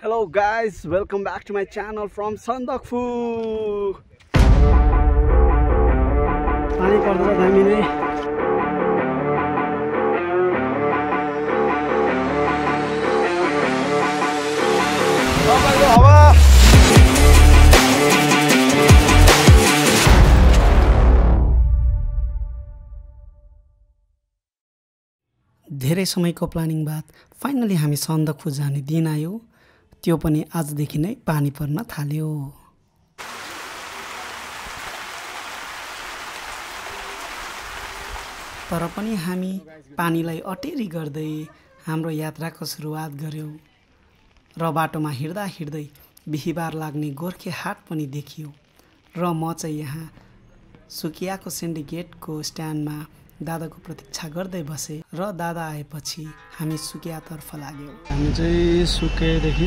Hello guys, welcome back to my channel from Sandakphu. पानी पर्दैछ दामी नै। तपाईँको हावा धेरै समयको प्लानिङ बाद फाइनली हामी सन्दकपू जाने दिन आयो। त्यो पनि आजदेखि नै पानी पर्न थाल्यो। तर पनि हामी पानीलाई अटेरी गर्दै हाम्रो यात्राको सुरुवात गर्यौं र बाटोमा हिँड्दा हिँड्दै बिहीबार लाग्ने गोर्खे हाट पनि देखियो र म चाहिँ यहाँ सुकियाको सिन्डिकेटको स्ट्यान्डमा दादाको प्रतीक्षा गर्दै बसे र दादा आएपछि हामी सुकियातर्फ लाग्यौं। हामी चाहिँ सुकियादेखि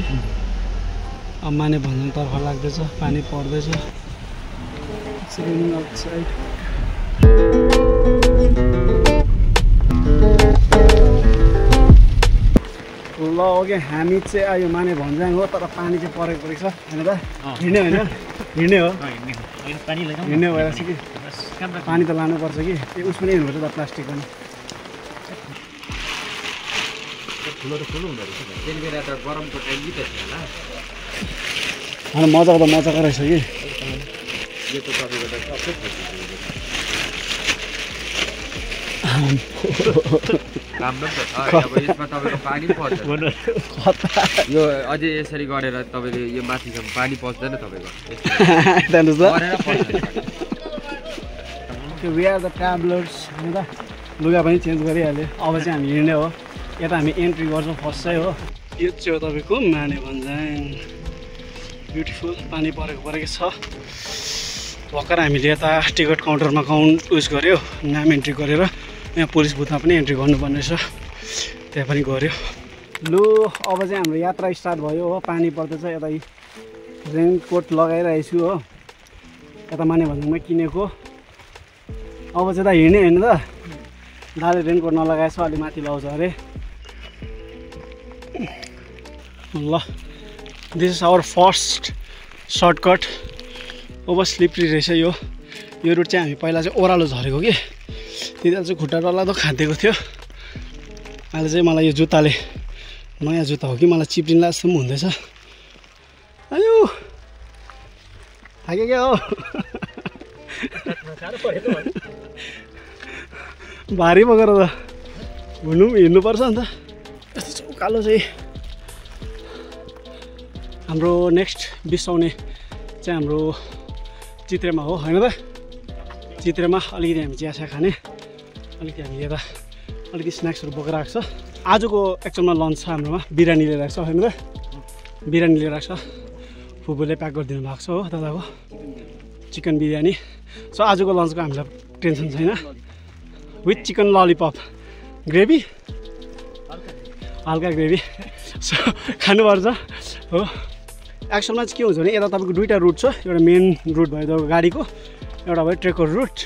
अम्माने भन्जाङतर्फ लाग्दैछ। पानी पर्दैछ। ल ओके हामी चाहिँ आयो माने भन्जाङ हो, तर पानी चाहिँ परेको छ हैन त। हिँड्ने होइन, हिँड्ने हो, हिँड्ने भएर चाहिँ कि पानी त लानुपर्छ कि। उस पनि हेर्नुपर्छ त, प्लास्टिक पनि। मजाको त मजाको रहेछ कि। यसमा तपाईँको पानी पर्छ यो अझै यसरी गरेर तपाईँले यो माथिसम्म पानी पस्दैन तपाईँको। वी आर द ट्राभलर्स हैन त। लुगा पनि चेन्ज गरिहाल्यो। अब चाहिँ हामी हिँड्ने हो। यता हामी एन्ट्री गर्छौँ फर्स्ट चाहिँ हो। यो चाहिँ हो तपाईँको माने भन्जाङ। ब्युटिफुल पानी परेकै छ। भर्खर हामीले यता टिकट काउन्टरमा उस गऱ्यो, नाम एन्ट्री गरेर। यहाँ पुलिस बुथमा पनि एन्ट्री गर्नुपर्ने छ, त्यहाँ पनि गऱ्यो। लु अब चाहिँ हाम्रो यात्रा स्टार्ट भयो हो। पानी पर्दैछ। यता रेनकोट लगाइरहेको छु हो। यता माने भन्जाङमा किनेको। अब चाहिँ त हिँड्ने होइन त। दाले रेनकोट नलगाएछ, अलि माथि लाउँछ अरे। ल this is our first shortcut. Over slippery रहेछ यो रुट चाहिँ। हामी पहिला चाहिँ ओह्रालो झरेको कि, त्यति बेला चाहिँ खुट्टा डरलाग्दो खाँदेको थियो। अहिले चाहिँ मलाई यो जुत्ताले, नयाँ जुत्ता हो कि, मलाई चिप्लिन्ला जस्तो पनि हुँदैछ। आयो थाक्यो क्या हो। भारी बोकेर त हिँड्नुपर्छ नि त। यस्तो उकालो चाहिँ हाम्रो नेक्स्ट बिसाउने चाहिँ हाम्रो चित्रेमा हो होइन त। चित्रेमा अलिकति हामी चिया खाने, अलिकति हामी यता अलिकति स्न्याक्सहरू बोकेर आएको छ। आजको एक्चुअलमा लन्च छ हाम्रोमा। बिरयानी लिएर आएको छ होइन त। बिरयानी लिएर आएको छ। फुपूले प्याक गरिदिनु भएको छ हो दादाको चिकन बिरयानी। सो आजको लन्चको हामीलाई टेन्सन छैन। विथ चिकन ललिपप ग्रेभी, हल्का ग्रेभी। सो खानुपर्छ हो। एक्चुअलमा चाहिँ के हुन्छ भने यता तपाईँको दुईवटा रुट छ। एउटा मेन रुट भयो तपाईँको गाडीको, एउटा भयो ट्रेकर रुट।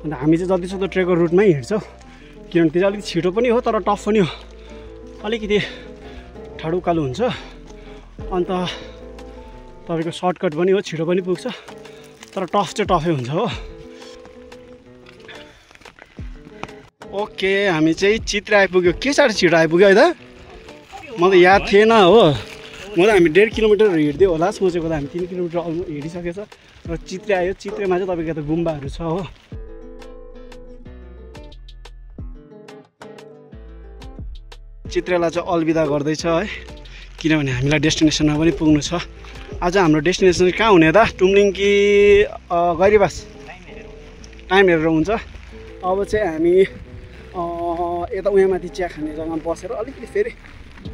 अन्त हामी चाहिँ जतिसक्दो ट्रेकर रुटमै हिँड्छौँ, किनभने त्यो चाहिँ अलिकति छिटो पनि हो तर टफ पनि हो। अलिकति ठाडो उकालो हुन्छ, अन्त तपाईँको सर्टकट पनि हो, छिटो पनि पुग्छ, तर टफ चाहिँ टफै हुन्छ हो। ओके हामी चाहिँ चित्रे आइपुग्यो। के साह्रो छिटो आइपुग्यो है त। म त याद थिएन हो। म त हामी 1.5 किलोमिटर हिँड्दै होला सोचेको त हामी 3 किलोमिटर हिँडिसकेछ र चित्रे आयो। चित्रेमा चाहिँ तपाईँको यता गुम्बाहरू छ हो। चित्रेलाई चाहिँ अलविदा गर्दैछ है, किनभने हामीलाई डेस्टिनेसनमा पनि पुग्नु छ। आज हाम्रो डेस्टिनेसन कहाँ हुने त, टुम्लिङ कि गैरीबास? टाइम हेरेर हुन्छ। अब चाहिँ हामी यता उयामाथि चिया खाने जग्गामा बसेर अलिकति फेरि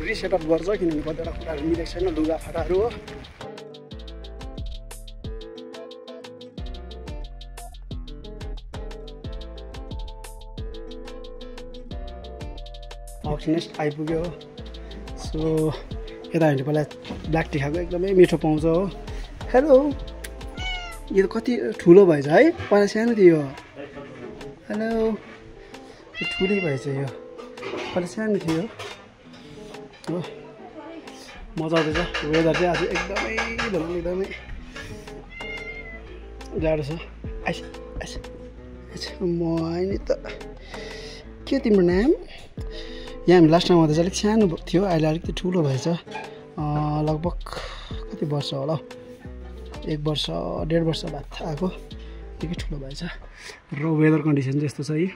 रिसेटअप गर्छ, किनभने कतिवटा कुराहरू मिलेको छैन, लुगाफाटाहरू हो। नेक्स्ट आइपुग्यो हो। सो यता हामीले पहिला ब्ल्याक टी खाएको एकदमै मिठो पाउँछ हो। हेलो, यो त कति ठुलो भएछ है, पहिला सानो थियो। हेलो, ठुलै भएछ यो, पहिला सानो थियो हो। मजा आउँदैछ। वेदर चाहिँ आज एकदमै भनौँ एकदमै जाडो छ। आइस आइस म नि त के तिम्रो नाम? यहाँ हामी लास्ट टाइम आउँदा चाहिँ अलिक सानो थियो, अहिले अलिकति ठुलो भएछ। लगभग कति वर्ष होला हौ, 1 वर्ष 1.5 वर्ष बाद आएको, निकै ठुलो भएछ। र वेदर कन्डिसन चाहिँ यस्तो छ है,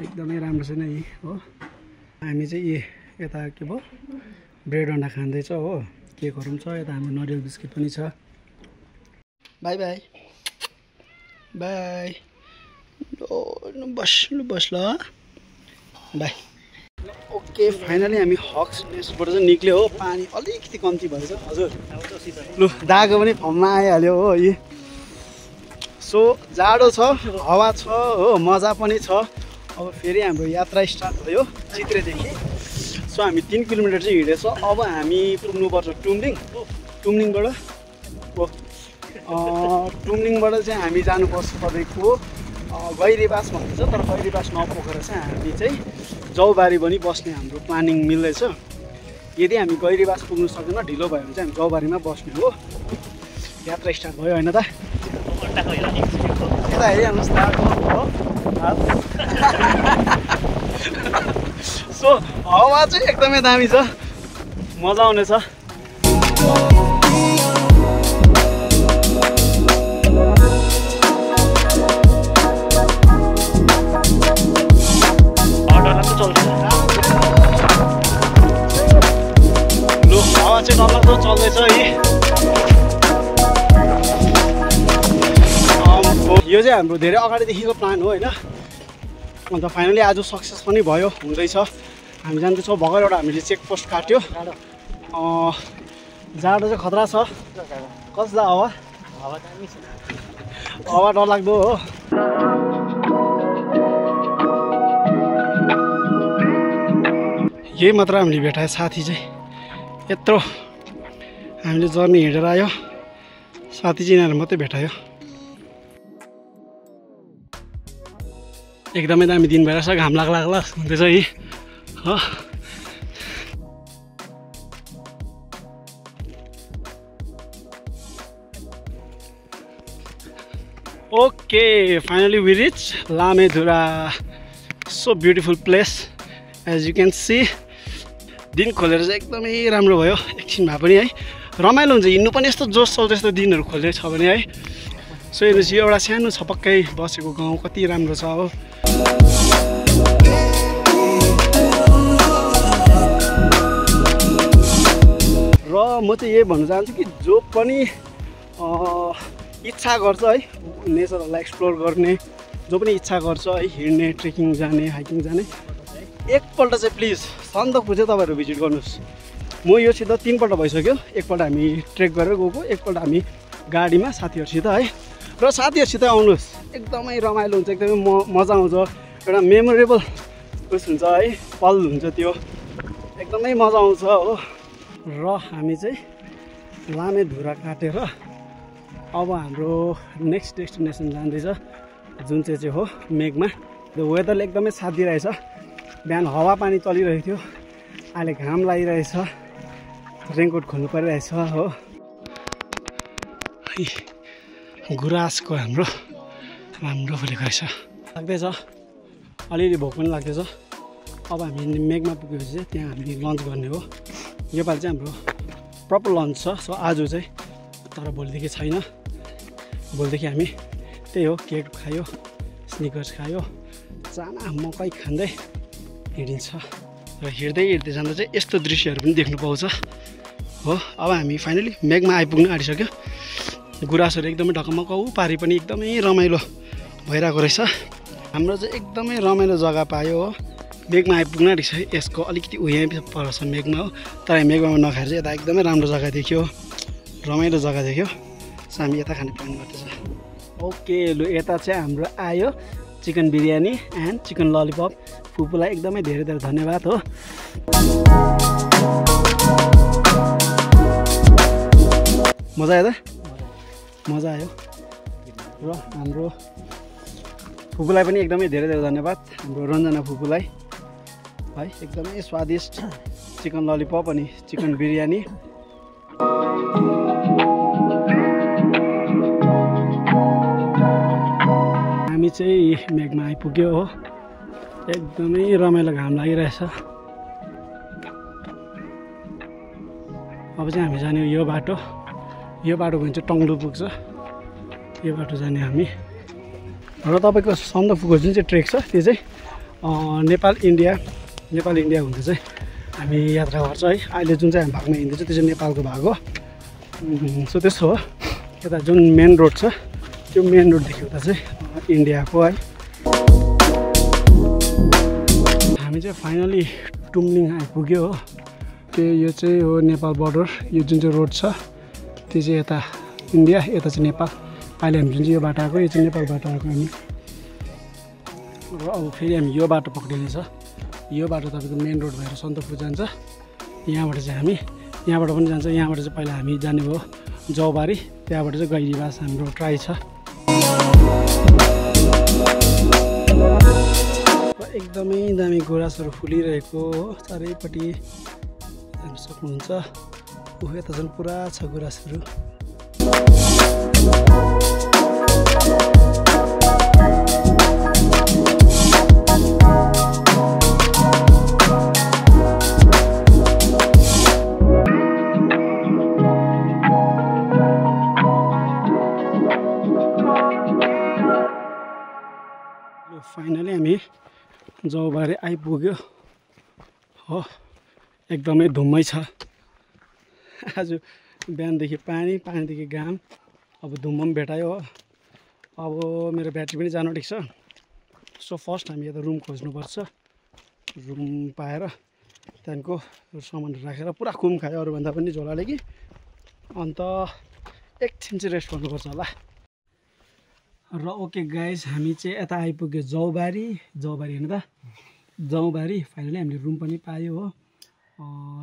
एकदमै राम्रो छैन यी हो। हामी चाहिँ यता के भयो ब्रेड अन्डा खाँदैछ हो, केकहरू पनि छ, यता हाम्रो नरिवल बिस्किट पनि छ। बाई बाई बाई, बस ल बाई। ओके फाइनली हामी हक्स नेस्टबाट चाहिँ निक्ल्यो हो। पानी अलिकति कम्ती भएछ हजुर, लु दागो पनि फर्ममा आइहाल्यो हो। यी सो जाडो छ, हावा छ हो, मजा पनि छ। अब फेरि हाम्रो यात्रा स्टार्ट भयो चित्रेदेखि। सो हामी 3 किलोमिटर चाहिँ हिँडेछ। अब हामी पुग्नुपर्छ टुम्लिङ। टुम्लिङबाट चाहिँ हामी जानुपर्छ तपाईँको गैरीबास भन्दैछ, तर गैरीबास नपुगेर चाहिँ हामी चाहिँ जौबारी पनि बस्ने हाम्रो प्लानिङ मिल्दैछ। यदि हामी गैरीबास पुग्नु सक्दैन, ढिलो भयो भने चाहिँ हामी जौबारीमा बस्ने हो। यात्रा स्टार्ट भयो होइन त? यता हेरिहाल्नुहोस् सो हावा चाहिँ एकदमै दामी छ, मजा आउनेछ। लु हावा चाहिँ डरलाग्दो चल्दैछ है। यो चाहिँ हाम्रो धेरै अगाडिदेखिको प्लान हो होइन। अन्त फाइनली आज सक्सेस पनि भयो, हुँदैछ। हामी जाँदैछौँ भर्खर एउटा हामीले चेकपोस्ट काट्यो। जाडो चाहिँ खतरा छ। कस्तो छ हावा? हावा डरलाग्दो हो। यही मात्र हामीले भेटायो साथी चाहिँ, यत्रो हामीले जर्नी हिँडेर आयो, साथी चाहिँ यिनीहरू मात्रै भेटायो। एकदमै दामी दिन भइरहेछ, घाम लाग्ला हुँदैछ है हो। Okay finally we reach Lamedhura. So beautiful place as you can see. दिन खोलेर चाहिँ एकदमै राम्रो भयो, एकछिन भए पनि है रमाइलो हुन्छ। हिँड्नु पनि यस्तो जोस छ, त्यस्तो दिनहरू खोलेको छ भने है। सो हेर्नुहोस् यो एउटा सानो छपक्कै बसेको गाउँ कति राम्रो छ हो। र म चाहिँ यही भन्न चाहन्छु कि जो पनि इच्छा गर्छ है नेचरहरूलाई एक्सप्लोर गर्ने, जो पनि इच्छा गर्छ है हिँड्ने, ट्रेकिङ जाने, हाइकिङ जाने, एकपल्ट चाहिँ प्लिज सन्दकपू चाहिँ तपाईँहरू भिजिट गर्नुहोस्। म योसित 3 पल्ट भइसक्यो। एकपल्ट हामी ट्रेक गरेर गएको, एकपल्ट हामी गाडीमा साथीहरूसित है। र साथीहरूसित आउनुहोस्, एकदमै रमाइलो हुन्छ, एकदमै मजा आउँछ। एउटा मेमोरेबल उस हुन्छ है, पल हुन्छ, त्यो एकदमै मजा आउँछ हो। र हामी चाहिँ लामेधुरा काटेर अब हाम्रो नेक्स्ट डेस्टिनेसन जाँदैछ, जुन चाहिँ हो मेघमा। त्यो वेदरले एकदमै साथ दिइरहेछ। बिहान हावा पानी चलिरहेको थियो, अहिले घाम लागिरहेछ, रेनकोट खोल्नु परिरहेछ हो। गुराँसको हाम्रो राम्रो फुलेको रहेछ, लाग्दैछ अलिअलि भोक पनि लाग्दैछ। अब हामी मेघमा पुगेपछि चाहिँ त्यहाँ हामी लन्च गर्ने हो। योपालि चाहिँ हाम्रो प्रपर लन्च छ। सो आज चाहिँ, तर भोलिदेखि छैन। भोलिदेखि हामी त्यही हो, केक खायो, स्निकर्स खायो, चाना मकै खाँदै हिँडिन्छ। र हिँड्दै जाँदा चाहिँ यस्तो दृश्यहरू पनि देख्नु पाउँछ हो। अब हामी फाइनली मेघमा आइपुग्नु आँटिसक्यो। गुराँसहरू एकदमै ढकमक पारी पनि एकदमै रमाइलो भइरहेको रहेछ। हाम्रो चाहिँ एकदमै रमाइलो जग्गा पायो हो। मेघमा आइपुग्न आँटिसक्यो। यसको अलिकति उयो पर्छ मेघमा हो, तर मेघमा नखाएर चाहिँ यता एकदमै राम्रो जग्गा देख्यो, रमाइलो जग्गा देख्यो। सो हामी यता खाने प्लान गर्दैछ। ओके लु यता चाहिँ हाम्रो आयो chicken biryani and chicken lollipop. फुपूलाई एकदमै धेरै धेरै धन्यवाद हो। मजा आयो त? मजा आयो। र हाम्रो फुपूलाई पनि एकदमै धेरै धेरै धन्यवाद, हाम्रो रञ्जना फुपूलाई है। एकदमै स्वादिष्ट चिकन ललिपप अनि चिकन बिरयानी। हामी चाहिँ मेघमा आइपुग्यो हो। एकदमै रमाइलो घाम लागिरहेछ। अब चाहिँ हामी जाने यो बाटो गयो चाहिँ टङ्ग्लु पुग्छ। यो बाटो जाने हामी। र तपाईँको सन्दकपूको जुन चाहिँ ट्रेक छ त्यो चाहिँ नेपाल इन्डिया हुँदा चाहिँ हामी यात्रा गर्छ है। अहिले जुन चाहिँ हामी भागमा हिँड्दैछ त्यो चाहिँ नेपालको भाग हो। सो त्यस्तो हो। यता जुन मेन रोड छ त्यो मेन रोडदेखि उता चाहिँ इन्डियाको है। हामी चाहिँ फाइनली टुम्लिङ आइपुग्यो हो। यो चाहिँ हो नेपाल बोर्डर। यो जुन चाहिँ रोड छ त्यो चाहिँ यता इन्डिया, यता चाहिँ नेपाल। अहिले हामी जुन चाहिँ यो बाटो आएको यो चाहिँ नेपाल बाटो आएको हामी। र अब फेरि हामी यो बाटो पक्रिनेछ। यो बाटो तपाईँको मेन रोड भएर सन्दकपू जान्छ। यहाँबाट चाहिँ हामी यहाँबाट पनि जान्छ। यहाँबाट चाहिँ पहिला हामी जाने भयो जौबारी, त्यहाँबाट चाहिँ गैरीबास हाम्रो ट्राई छ। एकदमै दामी गुराँसहरू फुलिरहेको हो चारैपट्टि हेर्न सक्नुहुन्छ। यता झन् पुरा छ गुराँसहरू। फाइनली हामी जौबारी आइपुग्यो हो। एकदमै धुम्मै छ आज। बिहानदेखि पानीदेखि घाम, अब धुम्म पनि भेटायो हो। अब मेरो ब्याट्री पनि जानु ठिक छ। सो फर्स्ट हामी यता रुम खोज्नुपर्छ। रुम पाएर त्यहाँदेखिको सामानहरू राखेर पुरा खुम खायो अरूभन्दा पनि झोलाले कि। अन्त एकछिन चाहिँ रेस्ट गर्नुपर्छ होला। र ओके गाइज, हामी चाहिँ यता आइपुग्यो जौबारी हेर्नु त जौबारी। फाइनली हामीले रुम पनि पायो हो।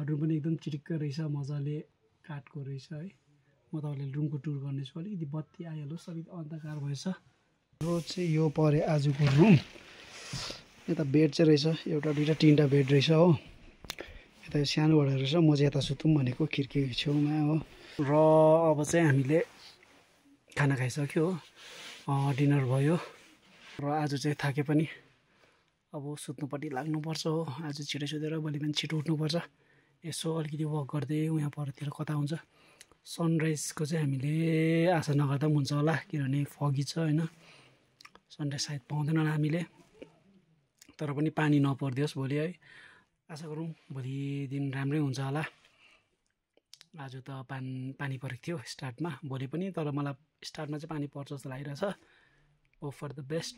रुम पनि एकदम चिटिक्क रहेछ, मजाले काठको रहेछ है। म तपाईँले रुमको टुर गर्नेछु। अलिकति बत्ती आइहाल्योस्, अलिकति अन्धकार भएछ। र चाहिँ यो पऱ्यो आजको रुम। यता बेड चाहिँ रहेछ, एउटा दुईवटा तिनवटा बेड रहेछ हो। यता सानो बडा रहेछ। म चाहिँ यता सुतौँ भनेको खिड्कीको छेउमा हो। र अब चाहिँ हामीले खाना खाइसक्यो हो। डिनर भयो र आज चाहिँ थाके पनि अब सुत्नुपट्टि लाग्नुपर्छ हो। आज छिटो सुतेर भोलि पनि छिटो उठ्नुपर्छ। यसो अलिकति वक गर्दै यहाँ परतिर कता हुन्छ सनराइजको चाहिँ हामीले आशा नगर्दा पनि हुन्छ होला, किनभने फगी छ होइन। सनराइज सायद पाउँदैन हामीले, तर पनि पानी नपरिदियोस् भोलि है। आशा गरौँ भोलि दिन राम्रै हुन्छ होला। आज त पानी परेको थियो स्टार्टमा, भोलि पनि, तर मलाई स्टार्टमा चाहिँ पानी पर्छ जस्तो लागिरहेछ। Hope for the best.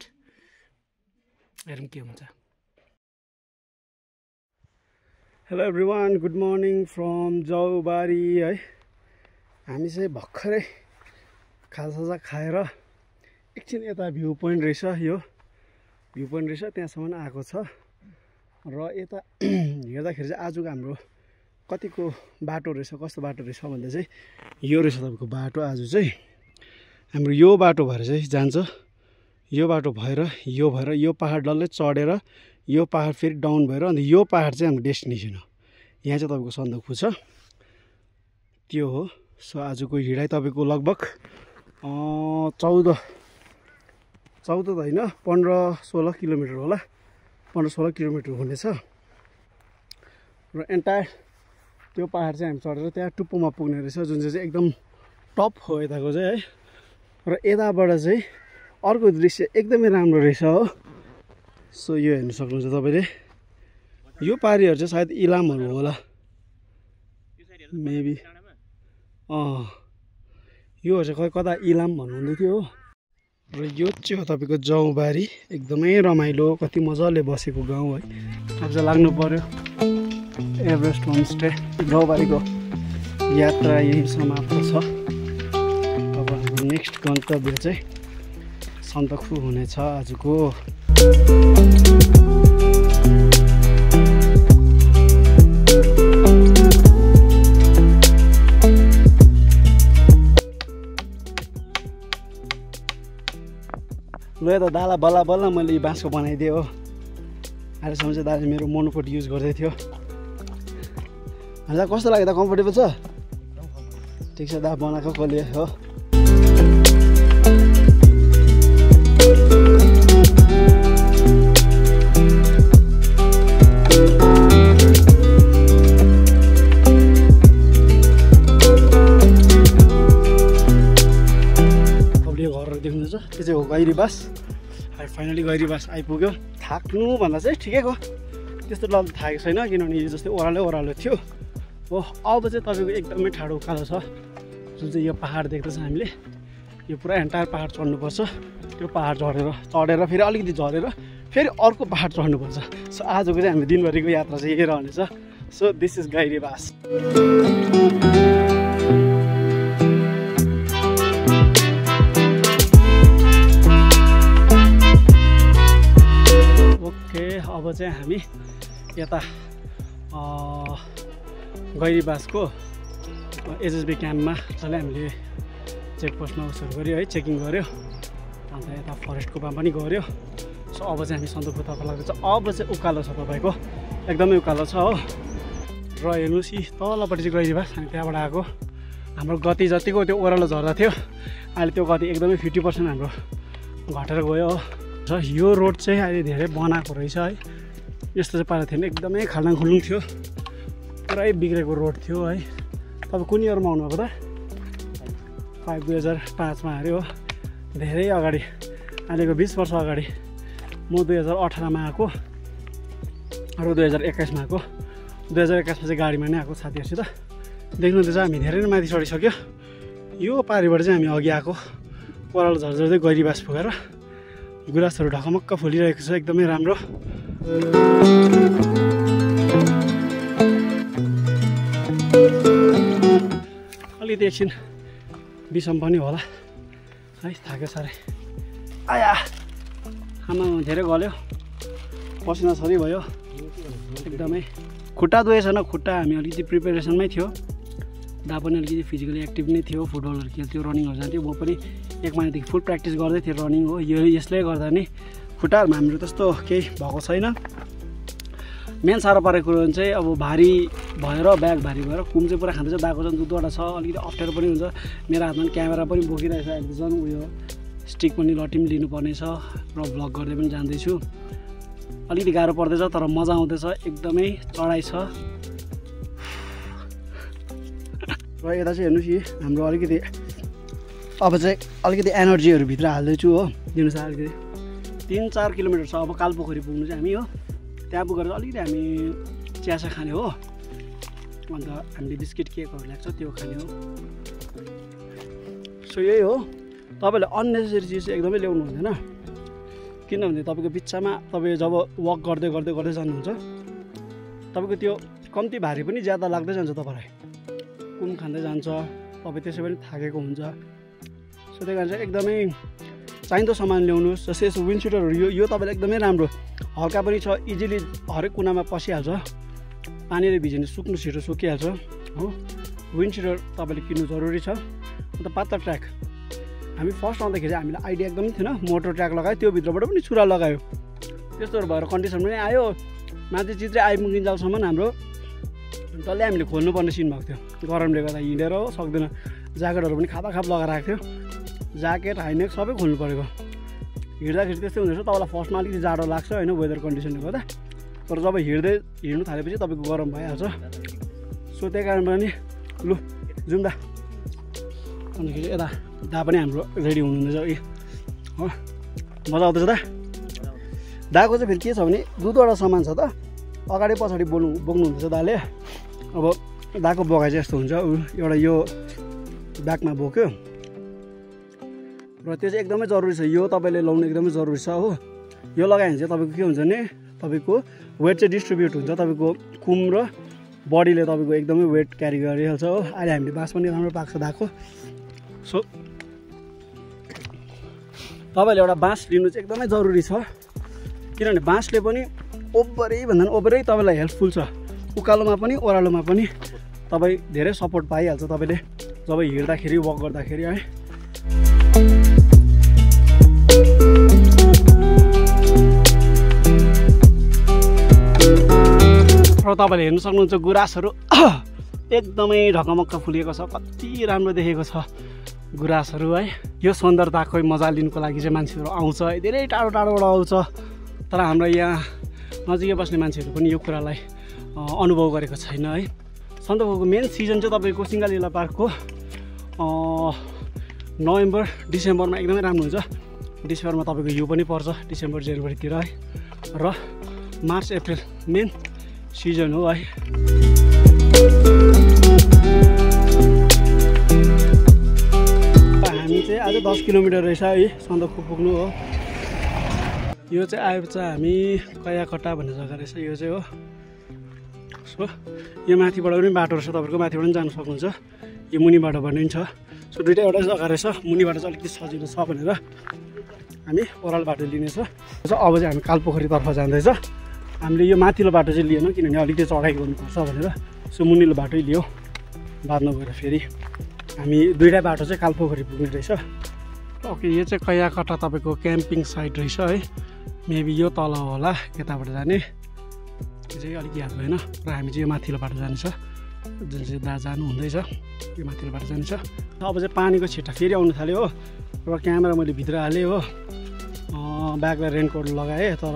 हेरौँ के हुन्छ। Hello everyone, good morning from Jaubari है। हामी चाहिँ भर्खरै खाजासाजा खाएर एकछिन यता भ्यू पोइन्ट रहेछ, यो भ्यू पोइन्ट रहेछ त्यहाँसम्म आएको छ। र यता हेर्दाखेरि चाहिँ आजको हाम्रो कतिको बाटो रहेछ, कस्तो बाटो रहेछ भन्दा चाहिँ यो रहेछ तपाईँको बाटो। आज चाहिँ हाम्रो यो बाटो भएर चाहिँ जान्छ। यो बाटो भएर यो पहाड डल्लै चढेर यो पहाड फेरि डाउन भएर अन्त यो पहाड चाहिँ हाम्रो डेस्टिनेसन हो। यहाँ चाहिँ तपाईँको सन्दकपू छ, त्यो हो। सो आजको हिँडाइ तपाईँको लगभग 14 त होइन 15-16 किलोमिटर होला। 15-16 किलोमिटर हुनेछ। र एन्टायर त्यो पहाड चाहिँ हामी चढेर त्यहाँ टुप्पोमा पुग्ने रहेछ, जुन चाहिँ एकदम टप हो यताको चाहिँ है। र यताबाट चाहिँ अर्को दृश्य एकदमै राम्रो रहेछ हो। सो यो हेर्नु सक्नुहुन्छ तपाईँले। यो पारीहरू चाहिँ सायद इलामहरू होला मेबी। योहरू चाहिँ खै कता इलाम भन्नुहुँदै थियो हो। र यो चाहिँ हो तपाईँको जौबारी। एकदमै रमाइलो, कति मजाले बसेको गाउँ है। अब चाहिँ लाग्नु पर्यो एभरेस्ट होमस्टे। जौबारीको यात्रा यही समाप्त छ। अब हाम्रो नेक्स्ट गन्तव्य चाहिँ सन्दकपू हुनेछ आजको। ल त दाला बल्ल बल्ल मैले यो बाँसको बनाइदिएँ हो। अहिलेसम्म चाहिँ दाले मेरो मोनोपोट युज गर्दै थियो। हामीलाई कस्तो लाग्यो त कम्फर्टेबल छ ठिक छ दा बनाएको कसले हो त्यो चाहिँ हो गैरीबास फाइनली गैरीबास आइपुग्यो थाक्नु भन्दा चाहिँ ठिकैको त्यस्तो डर थाकेको छैन किनभने यो जस्तै ओह्रालो थियो हो अब चाहिँ तपाईँको एकदमै ठाडो उकालो छ जुन चाहिँ यो पहाड देख्दैछ हामीले यो पुरा एन्टायर पहाड चढ्नुपर्छ त्यो पहाड चढेर फेरि अलिकति झरेर फेरि अर्को पहाड चढ्नुपर्छ सो आजको चाहिँ हाम्रो दिनभरिको यात्रा चाहिँ यही रहनेछ सो दिस इज गैरीबास अब चाहिँ हामी यता गैरीबासको एसएसबी क्याम्पमा जसले हामीले चेकपोस्टमा उसहरू गऱ्यो है चेकिङ गऱ्यो अन्त यता फरेस्टकोमा पनि गऱ्यो सो अब चाहिँ हामी सन्दकपूतर्फ लाग्दैछ अब चाहिँ उकालो छ तपाईँको एकदमै उकालो छ हो र हेर्नुहोस् यी तलपट्टि चाहिँ गैरीबास हामी त्यहाँबाट आएको हाम्रो गति जतिको त्यो ओह्रालो झर्दा थियो अहिले त्यो गति एकदमै 50% हाम्रो घटेर गयो हो र यो रोड चाहिँ अहिले धेरै बनाएको रहेछ है यस्तो चाहिँ पाएको थिएन एकदमै खाल्डाङ खुल्डुङ थियो पुरै बिग्रेको रोड थियो है तपाईँ कुन इयरमा आउनुभएको त 2005मा अरे हो धेरै अगाडि अहिलेको 20 वर्ष अगाडि म 2018मा आएको अरू 2021मा आएको 2021मा चाहिँ गाडीमा नै आएको साथीहरूसित देख्नुहुँदैछ हामी धेरै नै माथि चढिसक्यो यो पारिबाट चाहिँ हामी अघि आएको ओह्रालो झर्झर्दै गैरीबास पुगेर गुराँसहरू ढकमक्क फुलिरहेको छ एकदमै राम्रो अलिकति एकछिन बिसम पनि होला है थाक्यो साह्रै आया आमा धेरै गल्यो पसिना सरी भयो एकदमै खुट्टा दुखेको छैन खुट्टा हामी अलिकति प्रिपेरेसनमै थियो दा पनि अलिकति फिजिकली एक्टिभ नै थियो फुटबलहरू खेल्थ्यो रनिङहरू जान्थ्यो म पनि 1 महिनादेखि फुल प्र्याक्टिस गर्दै थिएँ रनिङ हो यसले गर्दा नि खुट्टाहरूमा हाम्रो त्यस्तो केही भएको छैन मेन साह्रो परेको कुरो चाहिँ अब भारी भएर ब्याग भारी भएर कुम चाहिँ पुरा खाँदैछ दाको झन् दुधवटा छ अलिकति अप्ठ्यारो पनि हुन्छ मेरो हातमा क्यामेरा पनि बोकिरहेछ अहिले झन् उयो स्टिक पनि लटिम लिनुपर्ने छ र भ्लग गर्दै पनि जाँदैछु अलिकति गाह्रो पर्दैछ तर मजा आउँदैछ एकदमै चढाइ छ र यता चाहिँ हेर्नुहोस् यी हाम्रो अलिकति अब चाहिँ अलिकति एनर्जीहरू भित्र हाल्दैछु हो दिनुहोस् अलिकति 3-4 किलोमिटर छ अब कालपोखरी पुग्नु चाहिँ हामी हो त्यहाँ पुगेर अलिकति हामी चियासा खाने हो अन्त हामीले बिस्किट केकहरू ल्याएको छ त्यो खाने हो सो यही हो तपाईँले अननेसेसरी चिज चाहिँ एकदमै ल्याउनु हुँदैन किनभने तपाईँको बिचमा तपाईँ जब वक गर्दै गर्दै गर्दै जानुहुन्छ तपाईँको त्यो कम्ती भारी पनि ज्यादा लाग्दै जान्छ तपाईँलाई कुम खाँदै जान्छ तपाईँ त्यसै पनि थाकेको हुन्छ सो त्यही कारण चाहिँ एकदमै चाहिँदो सामान ल्याउनुहोस् जस्तै यसो विन्डसिटरहरू यो तपाईँलाई एकदमै राम्रो हल्का पनि छ इजिली हरेक कुनामा पसिहाल्छ पानीले भिज्यो भने सुक्नु छिटो सुकिहाल्छ हो विन्डसिटर तपाईँले किन्नु जरुरी छ अन्त पातला ट्र्याक हामी फर्स्ट आउँदाखेरि हामीलाई आइडिया एकदमै थिएन मोटर ट्र्याक लगायो त्यो भित्रबाट पनि छुरा लगायो त्यस्तोहरू भएर कन्डिसन पनि आयो माथि चित्रै आइपुगिन्जालसम्म हाम्रो डल्लै हामीले खोल्नुपर्ने सिन भएको थियो गरमले गर्दा हिँडेर हो सक्दैन ज्याकेटहरू पनि खाप लगाएर आएको थियो ज्याकेट हाइनेक सबै खोल्नु परेको हिँड्दाखेरि त्यस्तै हुँदैछ तपाईँलाई फर्स्टमा अलिकति जाडो लाग्छ होइन वेदर कन्डिसनले गर्दा तर जब हिँड्नु थालेपछि तपाईँको गरम भइहाल्छ सो त्यही कारण पनि लु जाउँ दा अन्तखेरि यता दा पनि हाम्रो रेडी हुनुहुँदैछ ए हो मजा आउँदैछ दा दाको चाहिँ फेरि के छ भने दुईवटा सामान छ त अगाडि पछाडि बोक्नुहुँदैछ दाले अब दाको बोकाइ चाहिँ यस्तो हुन्छ एउटा यो ब्यागमा बोक्यो र त्यो चाहिँ एकदमै जरुरी छ यो तपाईँले लाउनु एकदमै जरुरी छ हो यो लगायो भने चाहिँ तपाईँको के हुन्छ भने तपाईँको वेट चाहिँ डिस्ट्रिब्युट हुन्छ तपाईँको कुम र बडीले तपाईँको एकदमै वेट क्यारी गरिहाल्छ हो अहिले हामीले बाँस पनि राम्रो पाएको छ दाको सो तपाईँले एउटा बाँस लिनु चाहिँ एकदमै जरुरी छ किनभने बाँसले पनि ओभरै भन्दा पनि ओभरै तपाईँलाई हेल्पफुल छ उकालोमा पनि ओह्रालोमा पनि तपाईँ धेरै सपोर्ट पाइहाल्छ तपाईँले जब हिँड्दाखेरि वक गर्दाखेरि है र तपाईँले हेर्नु सक्नुहुन्छ गुराँसहरू एकदमै ढकमक्क फुलेको छ, कति राम्रो देखेको छ गुराँसहरू है। यो सौन्दर्यताको मजा लिनुको लागि चाहिँ मान्छेहरू आउँछ, धेरै टाढो टाढोबाट आउँछ। तर हाम्रो यहाँ नजिकै बस्ने मान्छेहरू पनि यो कुरालाई अनुभव गरेको छैन है। सन्दकफूको मेन सिजन चाहिँ तपाईँको सिङ्गालीला पार्कको नोभेम्बर डिसेम्बरमा एकदमै राम्रो हुन्छ। डिसेम्बरमा तपाईँको यो पनि पर्छ, डिसेम्बर जनवरीतिर है। र मार्च अप्रिल मेन सिजन हो है। हामी चाहिँ आज 10 किलोमिटर रहेछ है सन्दकफू पुग्नु हो। यो चाहिँ आएपछि हामी कयाकट्टा भन्ने जग्गा रहेछ यो चाहिँ हो। सो यो माथिबाट पनि बाटो रहेछ, तपाईँको माथिबाट पनि जानु सक्नुहुन्छ, यो मुनिबाट पनि छ। सो दुइटा एउटा जग्गा रहेछ, मुनिबाट चाहिँ अलिकति सजिलो छ भनेर हामी ओह्रालो बाटो लिनेछ। अब चाहिँ हामी कालपोखरीतर्फ जाँदैछ। हामीले यो माथिल्लो बाटो चाहिँ लिएन किनभने अलिकति चढाइ गर्नुपर्छ भनेर, सो मुनिल्लो बाटै लियो। बादमा गएर फेरि हामी दुइटा बाटो चाहिँ कालपोखरी पुग्ने रहेछ। ओके, यो चाहिँ कयाकट्टा तपाईँको क्याम्पिङ साइट रहेछ है। मेबी यो तल होला यताबाट जाने, यो चाहिँ अलिक याद भएन। र हामी चाहिँ यो माथिल्लो बाटो जानेछ, जुन चाहिँ दा जानु हुँदैछ यो माथिल्लो बाटो जानेछ। अब चाहिँ पानीको छिट्टा फेरि आउनु थाल्यो हो। र क्यामेरा मैले भित्र हालेँ हो, ब्यागलाई रेनकोट लगाएँ। तर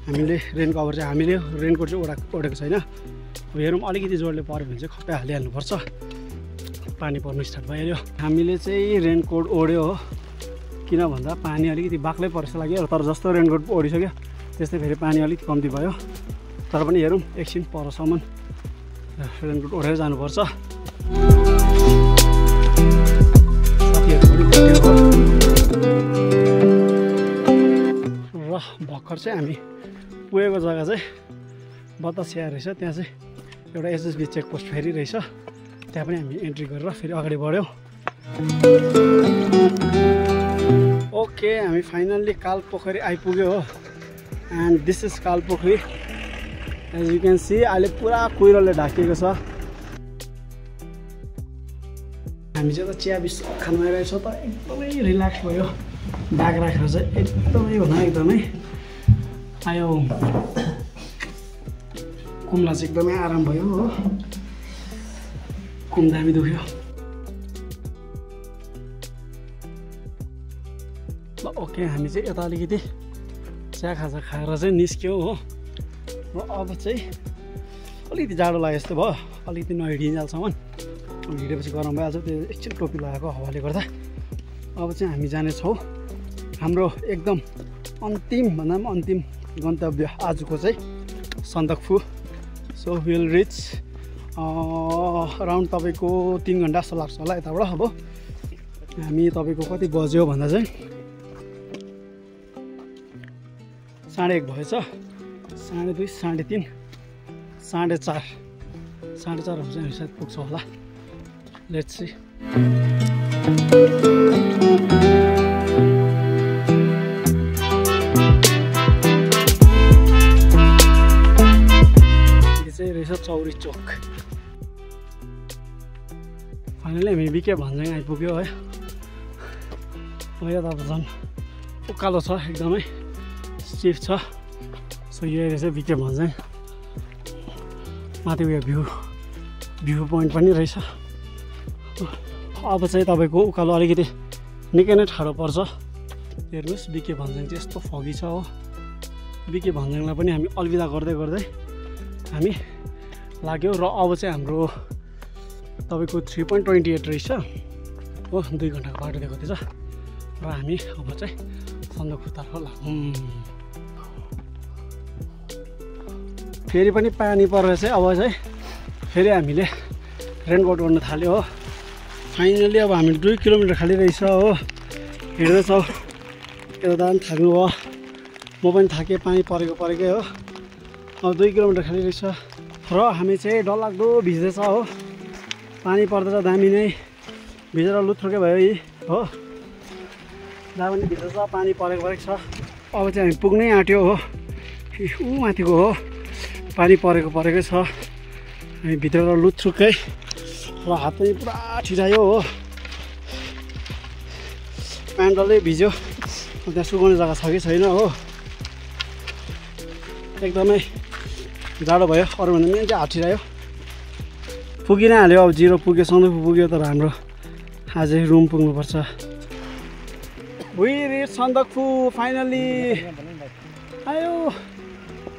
हामीले रेन कभर चाहिँ हामीले रेनकोट चाहिँ ओढेको छैन। अब हेरौँ अलिकति जोडले पऱ्यो भने चाहिँ खप्पै हालिहाल्नुपर्छ, पानी पर्नु स्टार्ट भइहाल्यो। हामीले चाहिँ रेनकोट ओढ्यो हो, किन भन्दा पानी अलिकति बाक्लै पर्छ लाग्यो। तर जस्तो रेनकोट ओढिसक्यो त्यस्तै फेरि पानी अलिक कम्ती भयो। तर पनि हेरौँ एकछिन परसम्म रेनकोट ओढेर जानुपर्छ। र भर्खर चाहिँ हामी पुगेको जग्गा चाहिँ बतासिया रहेछ। त्यहाँ चाहिँ एउटा एसएसबी चेकपोस्ट फेरि रहेछ, त्यहाँ पनि हामी एन्ट्री गरेर फेरि अगाडि बढ्यौँ। ओके, हामी फाइनल्ली कालपोखरी आइपुग्यो हो। And this is Kalapokhari. As you can see अहिले पुरा कुहिरोले ढाकिएको छ। हामी चाहिँ त चिया बिस्कुट खानु आइरहेछ, त एकदमै रिल्याक्स भयो। ब्याग राखेर चाहिँ एकदमै भन्दा एकदमै आयो। कुमला चाहिँ एकदमै आराम भयो हो, कुम दामी दुख्यो। ल ओके, हामी चाहिँ यता अलिकति चिया खाजा खाएर चाहिँ निस्क्यौँ हो। र अब चाहिँ अलिकति जाडो लाग्यो जस्तो भयो, अलिकति नहिँडिन्जेलसम्म। हिँडेपछि गरम भइहाल्छ, त्यो एकछिन टोपी लगाएको हावाले गर्दा। अब चाहिँ हामी जानेछौँ हाम्रो एकदम अन्तिम भन्दा पनि अन्तिम गन्तव्य आजको चाहिँ Sandakphu. So will rich around तपाईँको 3 घन्टा जस्तो लाग्छ होला यताबाट। अब हामी तपाईँको कति बज्यो भन्दा चाहिँ 1:30 भएछ, 2:30, 3:30, 4:30, 4:30 चाहिँ हामी सायद पुग्छ होला। Let's see. चाहिँ रहेछ चौरी चोक। फाइनली हामी बिके भन्ज्याङ आइपुग्यो है। यो त अब झन् उकालो छ, एकदमै स्टिफ छ। सो यो एरिया चाहिँ बिके भन्ज्याङ। माथि उयो भ्यू पोइन्ट पनि रहेछ। अब चाहिँ तपाईँको उकालो अलिकति निकै नै ठाडो पर्छ। हेर्नुहोस् बिके भन्ज्याङ चाहिँ यस्तो फगी छ हो। बिके भन्ज्याङलाई पनि हामी अलविदा गर्दै गर्दै हामी लाग्यो। र अब चाहिँ हाम्रो तपाईँको 3.28 रहेछ हो, 2 घन्टाको बाटो दिएको थिएछ। र हामी अब चाहिँ सन्दकफूतर्फ लागौँ। फेरि पनि पानी परेर चाहिँ अब चाहिँ फेरि हामीले रेनकोट ओढ्न थाल्यो हो। फाइनली अब हामी 2 किलोमिटर खालि रहेछ हो, हिँड्दैछौँ। यता पनि थाक्नु भयो, म पनि थाकेँ, पानी परेकै हो। अब 2 किलोमिटर खालि रहेछ। र हामी चाहिँ डरलाग्दो भिज्दैछ हो, पानी पर्दैछ दामी नै, भिजेर लुत्रुकै भयो यी हो। जहाँ पनि भिज्दैछ, पानी परेको छ। अब चाहिँ हामी पुग्नै आँट्यो हो, ऊ माथिको हो, पानी परेकै छ। हामी भित्र लुत्रुकै, र हात पनि पुरा ठिटायो हो, प्यान्ट डल्लै भिज्यो। त्यहाँ सुकाउने जग्गा छ कि छैन हो, एकदमै जाडो भयो। अरूभन्दा मेन चाहिँ हात ठिटायो। पुगि नै हाल्यो अब 0 पुग्यो सन्दकपू पुग्यो तर हाम्रो आजै रुम पुग्नुपर्छ वी रिच सन्दकपू फाइनली आयो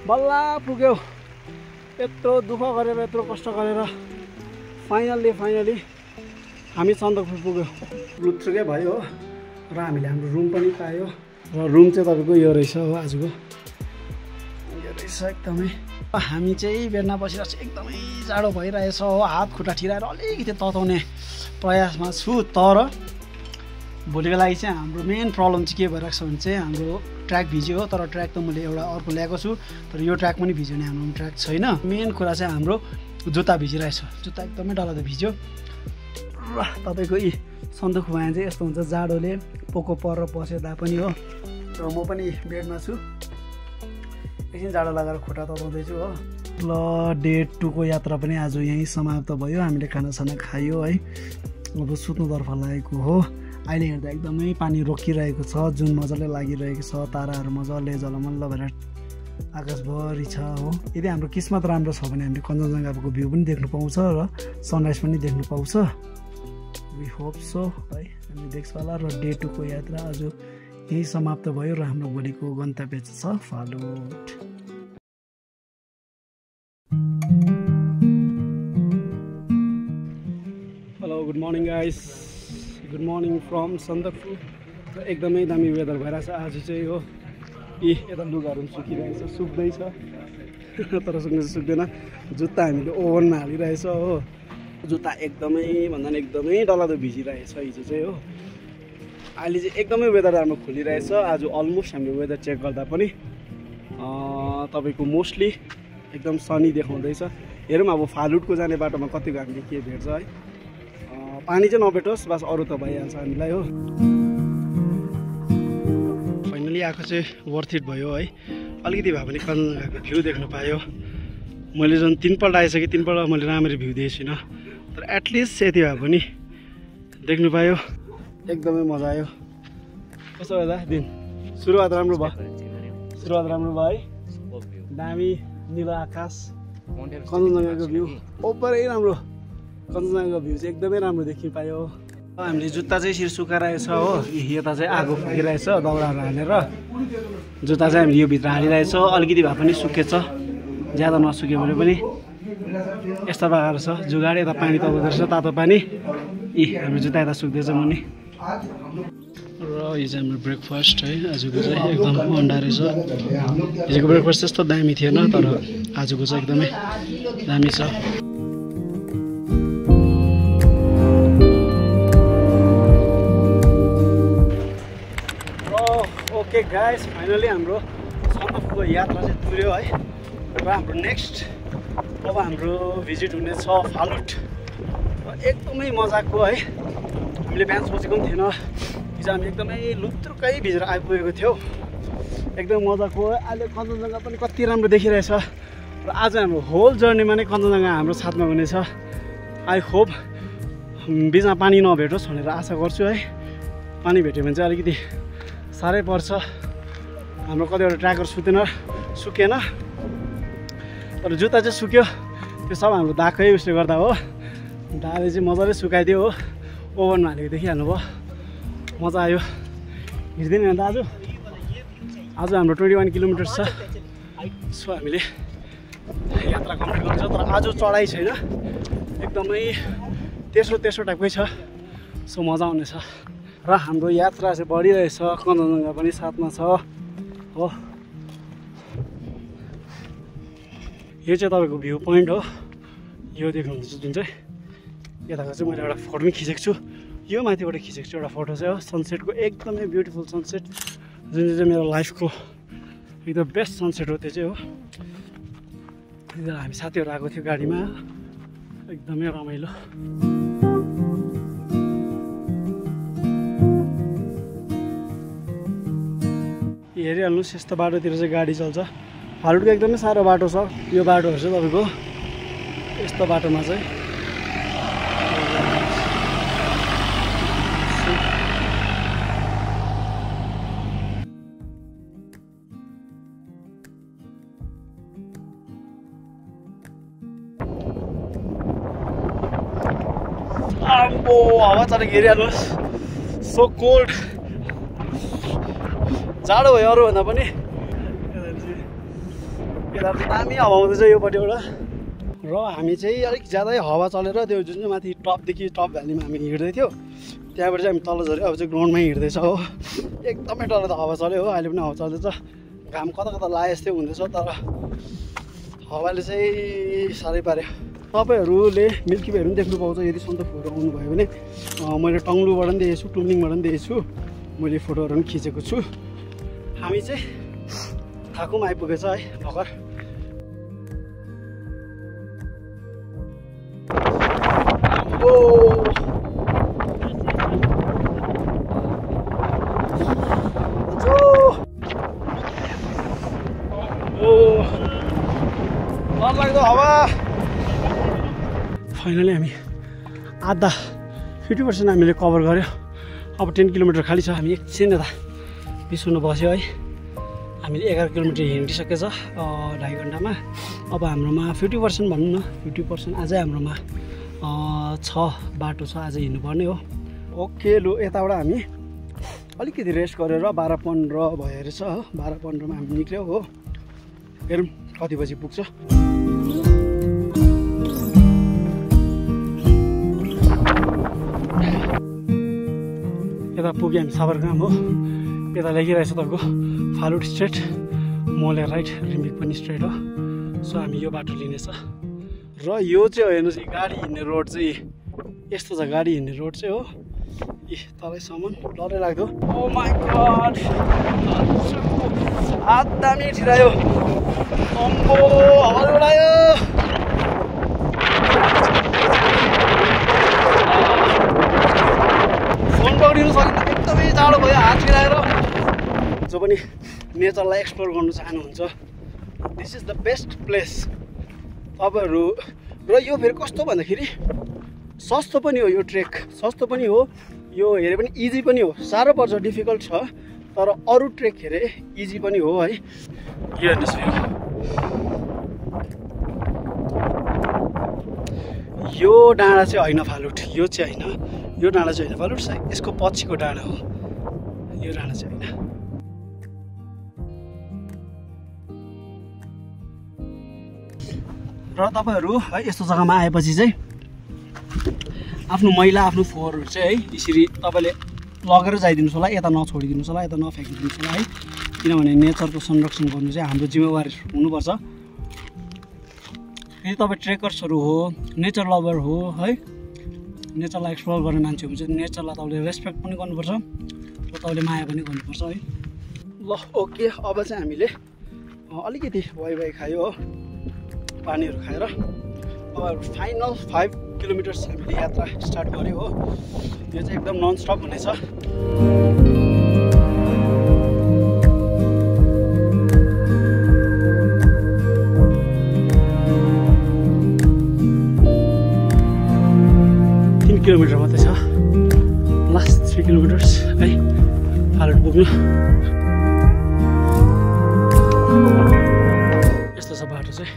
बल्ल पुग्यो यत्रो दुःख गरेर यत्रो कष्ट गरेर फाइनली हामी सन्दकपू पुग्यो लुत्रुकै भयो हो र हामीले हाम्रो रुम पनि पायो र रुम चाहिँ तपाईँको यो रहेछ हो आजको यो रहेछ एकदमै हामी चाहिँ बेडमा बसिरहेको छु एकदमै जाडो भइरहेछ हो हात खुट्टा ठिराएर अलिकति तताउने प्रयासमा छु तर भोलिको लागि चाहिँ हाम्रो मेन प्रब्लम चाहिँ के भइरहेको छ भने चाहिँ हाम्रो ट्र्याक भिज्यो हो तर ट्र्याक त मैले एउटा अर्को ल्याएको छु तर यो ट्र्याक पनि भिज्यो भने हाम्रो ट्र्याक छैन मेन कुरा चाहिँ हाम्रो जुत्ता भिजिरहेछ जुत्ता एकदमै डरलाग्दो भिज्यो र तपाईँको यी सन्दकपू आयो चाहिँ यस्तो हुन्छ जाडोले पोको पर बस्यो पनि हो र म पनि बेडमा छु एकछिन जाडो लगाएर खुट्टा तताउँदैछु हो ल डे 2 को यात्रा पनि आज यहीँ समाप्त भयो हामीले खानासाना खायो है अब सुत्नुतर्फ लागेको हो अहिले हेर्दा एकदमै पानी रोकिरहेको छ जुन मजाले लागिरहेको छ ताराहरू मजाले झलमल्ल भएर आकाशभरि छ हो यदि हाम्रो किस्मत राम्रो छ भने हामीले कञ्चनजङ्घाको भ्यू पनि देख्नु पाउँछ र सनराइज पनि देख्नु पाउँछ वी होप सो है हामी देख्छ होला र डे 2 को यात्रा आज यही समाप्त भयो र हाम्रो भोलिको गन्तव्य छ Phalut hello good morning guys good morning from Sandakphu एकदमै दामी वेदर भइरहेछ आज चाहिँ हो यी यता लुगाहरू पनि सुकिरहेछ सुक्दैछ तर सुक्दैन जुत्ता हामीले ओभनमा हालिरहेछ हो जुत्ता एकदमै भन्दा पनि एकदमै डरलाग्दो भिजिरहेछ हिजो चाहिँ हो अहिले चाहिँ एकदमै वेदर राम्रो खोलिरहेछ आज अलमोस्ट हामीले वेदर चेक गर्दा पनि तपाईँको मोस्टली एकदम सनी देखाउँदैछ हेरौँ अब फालुटको जाने बाटोमा कतिको हामीले के भेट्छ है पानी चाहिँ नभेटोस् बस अरू त भइहाल्छ हामीलाई हो फाइनली आएको चाहिँ वर्थ इट भयो है अलिकति भए पनि कञ्चनजङ्घाको भ्यू देख्नु पायो मैले झन् 3 पल्ट आइसकेँ 3 पल्ट मैले राम्ररी भ्यू दिएको छुइनँ तर एटलिस्ट यति भए पनि देख्नु पायो एकदमै मजा आयो कस्तो भयो दा दिन सुरुवात राम्रो भयो है दामी निलो आकाश कञ्चनजङ्घाको भ्यू ओभरै राम्रो कञ्चनजङ्घाको भ्यू चाहिँ एकदमै राम्रो देखिनु पायो हामीले जुत्ता चाहिँ यसरी सुकाइरहेछ हो यता चाहिँ आगो फुकिरहेछ दाउराहरू हालेर जुत्ता चाहिँ हामीले यो भित्र हालिरहेछ अलिकति भए पनि सुकेछ ज्यादा नसुक्यो भने पनि यस्तो प्रकारको छ जुगाड यता पानी तताउँदो रहेछ तातो पानी हाम्रो जुत्ता यता सुक्दैछ मुनि र यो चाहिँ हाम्रो ब्रेकफास्ट है आजको चाहिँ एकदम अन्डा रहेछ हिजोको ब्रेकफास्ट त्यस्तो दामी थिएन तर आजको चाहिँ एकदमै दामी छ ओके गाइस फाइनली हाम्रो सन्दकपूको यात्रा चाहिँ पुग्यो है र हाम्रो नेक्स्ट अब हाम्रो भिजिट हुने छ फालुट एकदमै मजाको है हामीले बिहान सोचेको पनि थिएन हिजो हामी एकदमै लुत्रुकै भिजेर आइपुगेको थियौँ एकदम मजाको अहिले कञ्चनजङ्घा पनि कति राम्रो देखिरहेछ र आज हाम्रो होल जर्नीमा नै कञ्चनजङ्घा हाम्रो साथमा हुनेछ आई होप बिचमा पानी नभेटोस् भनेर आशा गर्छु है पानी भेट्यो भने चाहिँ अलिकति साह्रै पर्छ हाम्रो कतिवटा ट्र्याकहरू सुकेन तर जुत्ता चाहिँ सुक्यो त्यो सब हाम्रो दागकै उसले गर्दा हो दाले चाहिँ मजाले सुकाइदियो हो ओभनमा हालेको देखिहाल्नु भयो मजा आयो हिँड्दैन नि दाजु आज हाम्रो 21 किलोमिटर छ सो हामीले यात्रा कम्प्लिट गर्छ तर आज चढाइ छैन एकदमै तेस्रो टाइपकै छ सो मजा आउनेछ र हाम्रो यात्रा चाहिँ बढिरहेछ कञ्चनजङ्घा पनि साथमा छ हो यो चाहिँ तपाईँको भ्यू पोइन्ट हो यो देख्नुहुन्छ जुन चाहिँ यताको चाहिँ मैले एउटा फोटो पनि खिचेको छु यो माथिबाट खिचेको छु एउटा फोटो चाहिँ हो सनसेटको एकदमै ब्युटिफुल सनसेट जुन चाहिँ मेरो लाइफको एकदम बेस्ट सनसेट हो त्यो चाहिँ हो हामी साथीहरू आएको थियो गाडीमा एकदमै रमाइलो हेरिहाल्नुहोस् यस्तो बाटोतिर चाहिँ गाडी चल्छ फालुटको एकदमै साह्रो बाटो छ यो बाटोहरू चाहिँ तपाईँको यस्तो बाटोमा चाहिँ आम्बो हावा चलेको हेरिहाल्नुहोस् सो कोल्ड जाडो भयो अरूभन्दा पनि यता दामी हावा आउँदैछ योपट्टिबाट र हामी चाहिँ अलिक ज्यादै हावा चलेर त्यो जुन चाहिँ माथि टपदेखि टप भ्यालीमा हामी हिँड्दै थियो त्यहाँबाट चाहिँ हामी तल झऱ्यो अब चाहिँ ग्राउन्डमै हिँड्दैछ हो एकदमै डर त हावा चल्यो हो अहिले पनि हावा चल्दैछ घाम कता कता लाए जस्तै हुँदैछ तर हावाले चाहिँ साह्रै पार्यो तपाईँहरूले मिल्की वेहरू पनि देख्नु पाउँछ यदि सन्दकपूहरू आउनुभयो भने मैले टङ्लुबाट पनि देखेको छु टुम्लिङबाट पनि देखेको छु मैले फोटोहरू पनि खिचेको छु हामी चाहिँ थाकुमा आइपुगेछ है भर्खर डरलाग्दो हावा फाइनली हामी आधा 50% हामीले कभर गर्यो अब 10 किलोमिटर खाली छ हामी एकछिन यता बिसुनु बस्यो है हामीले 11 किलोमिटर हिँडिसकेछ 2.5 घन्टामा अब हाम्रोमा 50% भनौँ न 50% अझै हाम्रोमा छ बाटो छ अझै हिँड्नुपर्ने हो ओके लु यताबाट हामी अलिकति रेस्ट गरेर 12:15 भयो रहेछ हो 12:15 मा हामी निक्ल्यौँ हो हेरौँ कति बजी पुग्छ यता पुग्यो हामी साबरगाम हो यता लेखिरहेछ तपाईँको फालुट स्ट्रेट मोले राइट रिम्बिक पनि स्ट्रेट हो सो हामी यो बाटो लिनेछ र यो चाहिँ हेर्नुहोस् गाडी हिँड्ने रोड चाहिँ यस्तो छ गाडी हिँड्ने रोड चाहिँ हो इ तलैसम्म डरै लाग्दो ओ माई गॉड हात दामी ठिरायो अम्बो हावा उडायो फोन पक्रिनु सकिँदैन एकदमै जाडो भयो हात ठिराएर जो पनि नेचरलाई एक्सप्लोर गर्नु चाहनुहुन्छ this is the best place तपाईँहरू र यो फेरि कस्तो भन्दाखेरि सस्तो पनि हो यो ट्रेक सस्तो पनि हो यो हेरे पनि इजी पनि हो साह्रो पर्छ डिफिकल्ट छ तर अरू ट्रेक हेरे इजी पनि हो है यो हेर्नुहोस् यो डाँडा चाहिँ होइन फालुट यो चाहिँ होइन यो डाँडा चाहिँ होइन फालुट यसको पछिको डाँडा हो यो डाँडा चाहिँ होइन र तपाईँहरू है यस्तो जग्गामा आएपछि चाहिँ आफ्नो मैला आफ्नो फोहोरहरू चाहिँ है यसरी तपाईँले लगेर जाइदिनुहोस् होला यता नछोडिदिनुहोस् होला यता नफ्याँकिदिनुहोस् होला है किनभने नेचरको संरक्षण गर्नु चाहिँ हाम्रो जिम्मेवारी हुनुपर्छ यदि तपाईँ ट्रेकर्सहरू हो नेचर लभर हो है नेचरलाई एक्सप्लोर गर्ने मान्छे हुन्छ नेचरलाई तपाईँले रेस्पेक्ट पनि गर्नुपर्छ र तपाईँले माया पनि गर्नुपर्छ है ल ओके अब चाहिँ हामीले अलिकति वाइ खायो हो पानीहरू खाएर अब फाइनल 5 किलोमिटर्स हामीले यात्रा स्टार्ट गऱ्यो हो यो चाहिँ एकदम नन स्टप हुनेछ 3 किलोमिटर मात्रै छ लास्ट 3 किलोमिटर्स है फालुट पुग्नु यस्तो छ बाटो चाहिँ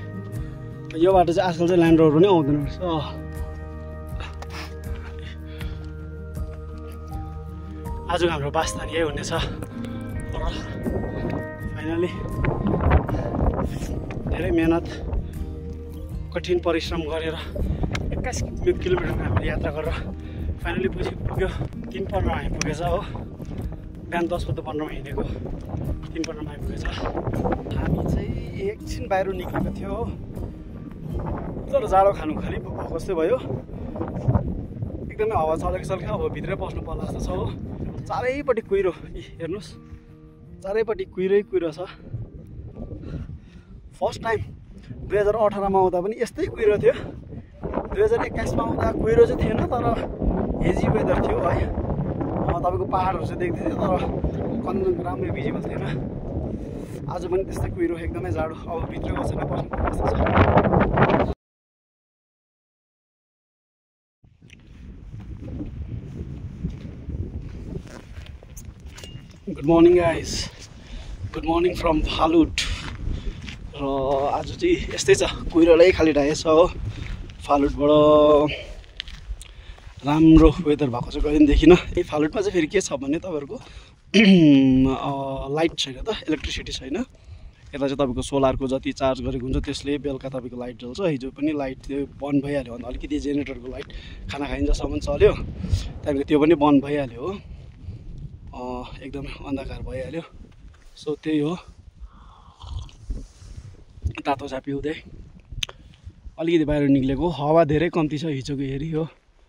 यो बाटो चाहिँ आजकल चाहिँ ल्यान्ड रोड पनि आउँदैन रहेछ आजको हाम्रो वास्तानी यही हुनेछ फाइनली धेरै मेहनत कठिन परिश्रम गरेर 21 किलोमिटर हामीले यात्रा गरेर फाइनली पुग्यो 3:15 मा आइपुगेछ हो बिहान 10:15 मा हिँडेको 3:15 मा आइपुगेछ हामी चाहिँ एकछिन बाहिर निक्लेको थियो हो तर जाडो खानु खाली भएको जस्तै भयो एकदमै हावा चलेको छ अब भित्रै बस्नु पर्ला जस्तो छ हो चारैपट्टि कुहिरो हेर्नुहोस् चारैपट्टि कुहिरो छ फर्स्ट टाइम 2018 मा आउँदा पनि यस्तै कुहिरो थियो 2021 मा आउँदा कुहिरो चाहिँ थिएन तर हेजी वेदर थियो है तपाईँको पहाडहरू चाहिँ देख्दै थियो तर कञ्चन राम्रै भिजिबल थिएन आज पनि त्यस्तै कुहिरो एकदमै जाडो अब भित्रै बसेर बस्नु पर्ने जस्तो छ good morning guys good morning from Phalut र आज चाहिँ यस्तै छ कुहिरोलाई खाली ढाकेछ हो फालुटबाट राम्रो वेदर भएको चाहिँ कहिले देखिनँ। यही फालुटमा चाहिँ फेरि के छ भने तपाईँहरूको लाइट छैन त, इलेक्ट्रिसिटी छैन। यता चाहिँ तपाईँको सोलरको जति चार्ज गरेको हुन्छ त्यसले बेलुका तपाईँको लाइट जल्छ। हिजो पनि लाइट त्यो बन्द भइहाल्यो भने अलिकति जेनेरेटरको लाइट खाना खाइन्जेलसम्म चल्यो, त्यहाँदेखि त्यो पनि बन्द भइहाल्यो हो, एकदमै अन्धकार भइहाल्यो। सो त्यही हो, तातो चहा पिउँदै अलिकति बाहिर निक्लेको। हावा धेरै कम्ती छ हिजोको हेरी हो।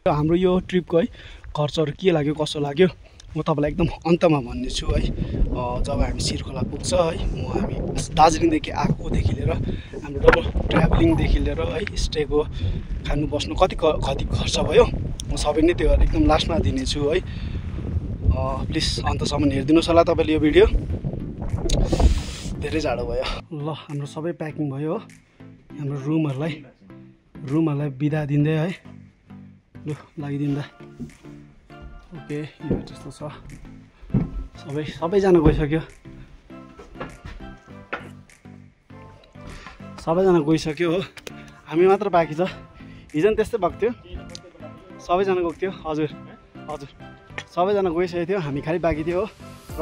हाम्रो यो ट्रिपको है खर्चहरू के लाग्यो कसो लाग्यो म तपाईँलाई एकदम अन्तमा भन्नेछु है। जब हामी सिरखोला पुग्छ है, हामी दार्जिलिङदेखि आएकोदेखि लिएर हाम्रो डबल ट्राभलिङदेखि लिएर है स्टेको खानु बस्नु कति खर्च भयो म सबै नै त्यो एकदम लास्टमा दिनेछु है। प्लिज अन्तसम्म हेरिदिनुहोस् होला तपाईँले यो भिडियो। धेरै जाडो भयो। ल हाम्रो सबै प्याकिङ भयो हो, हाम्रो रुमहरूलाई बिदा दिँदै है, लु लागिदिँदा। ओके यो त्यस्तो छ, सबैजना गइसक्यो, सबैजना गइसक्यो हो, हामी मात्र बाँकी छ। हिजो पनि त्यस्तै भएको थियो, सबैजना गएको थियो। हजुर हजुर सबैजना गइसकेको थियो, हामी खालि बाँकी थियो हो।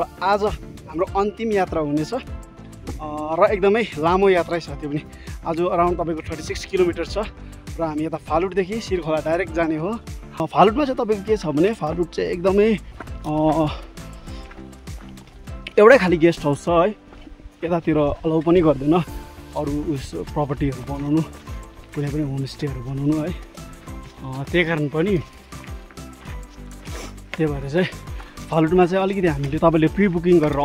र आज हाम्रो अन्तिम यात्रा हुनेछ र एकदमै लामो यात्रा छ त्यो पनि। आज अराउन्ड तपाईँको 36 किलोमिटर छ र हामी यता फालुटदेखि सिरखोला डाइरेक्ट जाने हो। फालुटमा चाहिँ तपाईँको के छ भने फालुट चाहिँ एकदमै एउटै खालि गेस्ट हाउस छ है, यतातिर अलाउ पनि गर्दैन अरू प्रपर्टीहरू बनाउनु, कुनै पनि होमस्टेहरू बनाउनु है। त्यही कारण पनि त्यही भएर चाहिँ फालुटमा चाहिँ अलिकति हामीले तपाईँले प्रि बुकिङ गरेर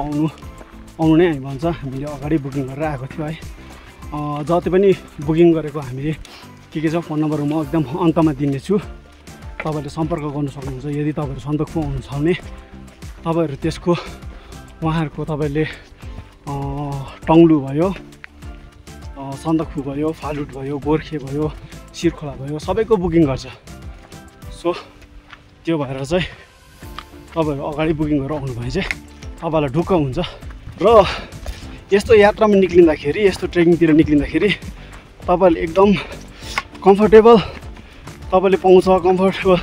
आउनु नै हामी भन्छ, हामीले अगाडि बुकिङ गरेर आएको थियो है। जति पनि बुकिङ गरेको हामीले के छ फोन नम्बर म एकदम अन्तमा दिनेछु, तपाईँले सम्पर्क गर्नु सक्नुहुन्छ। यदि तपाईँहरू सन्दकफू आउनु छ भने तपाईँहरू त्यसको उहाँहरूको तपाईँले टङ्लु भयो, सन्दकफू भयो, फालुट भयो, गोर्खे भयो, सिरखोला भयो, सबैको बुकिङ गर्छ। सो त्यो भएर चाहिँ तपाईँहरू अगाडि बुकिङ गरेर आउनु भयो चाहिँ तपाईँलाई ढुक्क हुन्छ। र यस्तो यात्रामा निक्लिँदाखेरि, यस्तो ट्रेकिङतिर निक्लिँदाखेरि तपाईँहरूले एकदम कम्फर्टेबल तपाईँले पाउँछ, कम्फर्टेबल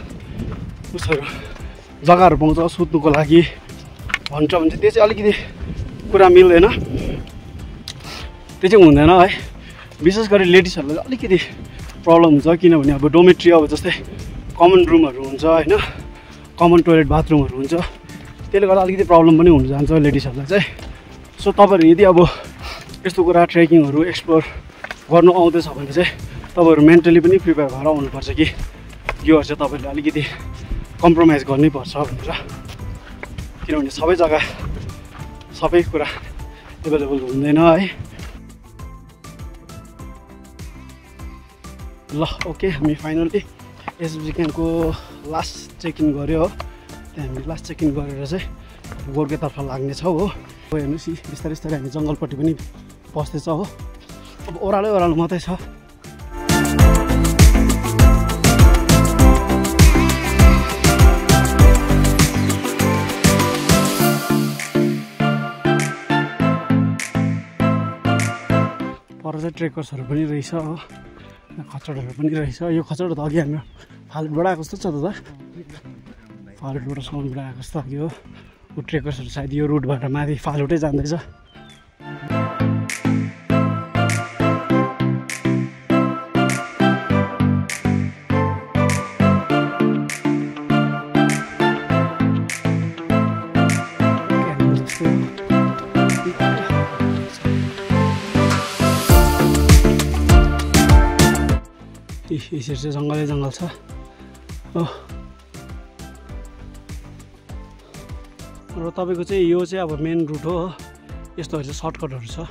उसहरू जग्गाहरू पाउँछ सुत्नुको लागि भन्छ भने त्यो चाहिँ अलिकति कुरा मिल्दैन, त्यो चाहिँ हुँदैन है। विशेष गरी लेडिजहरूलाई अलिकति प्रब्लम हुन्छ, किनभने अब डोमेट्री अब जस्तै कमन रुमहरू हुन्छ होइन, कमन टोइलेट बाथरुमहरू हुन्छ, त्यसले गर्दा अलिकति प्रब्लम पनि हुन जान्छ लेडिजहरूलाई चाहिँ। सो तपाईँहरू यदि अब यस्तो कुरा ट्रेकिङहरू एक्सप्लोर गर्नु आउँदैछ भने चाहिँ तपाईँहरू मेन्टली पनि प्रिपेयर भएर आउनुपर्छ कि योहरू चाहिँ तपाईँहरूले अलिकति कम्प्रोमाइज गर्नैपर्छ भनेर, किनभने सबै जग्गा सबै कुरा एभाइलेबल हुँदैन है। ल ओके, हामी फाइनली एसएसबी क्याम्पको लास्ट चेक इन गऱ्यो हो। त्यहाँ हामी लास्ट चेक इन गरेर चाहिँ गोर्खेतर्फ लाग्नेछौँ हो। हेर्नुहोस् बिस्तारै बिस्तारै हामी जङ्गलपट्टि पनि पस्दैछ हो, अब ओह्रालो मात्रै छ। पर चाहिँ ट्रेकर्सहरू पनि रहेछ हो, खचडहरू पनि रहेछ। यो खचड त अघि हाम्रो फालुटबाट आएको जस्तो छ त फालुटबाट साउन्डबाट आएको जस्तो अघि हो। ट्रेकर्सहरू सायद यो रुटबाट माथि फालुटै जाँदैछ। यसरी चाहिँ जङ्गलै जङ्गल छ हो। र तपाईँको चाहिँ यो चाहिँ अब मेन रुट हो, यस्तोहरू चाहिँ सर्टकटहरू छ।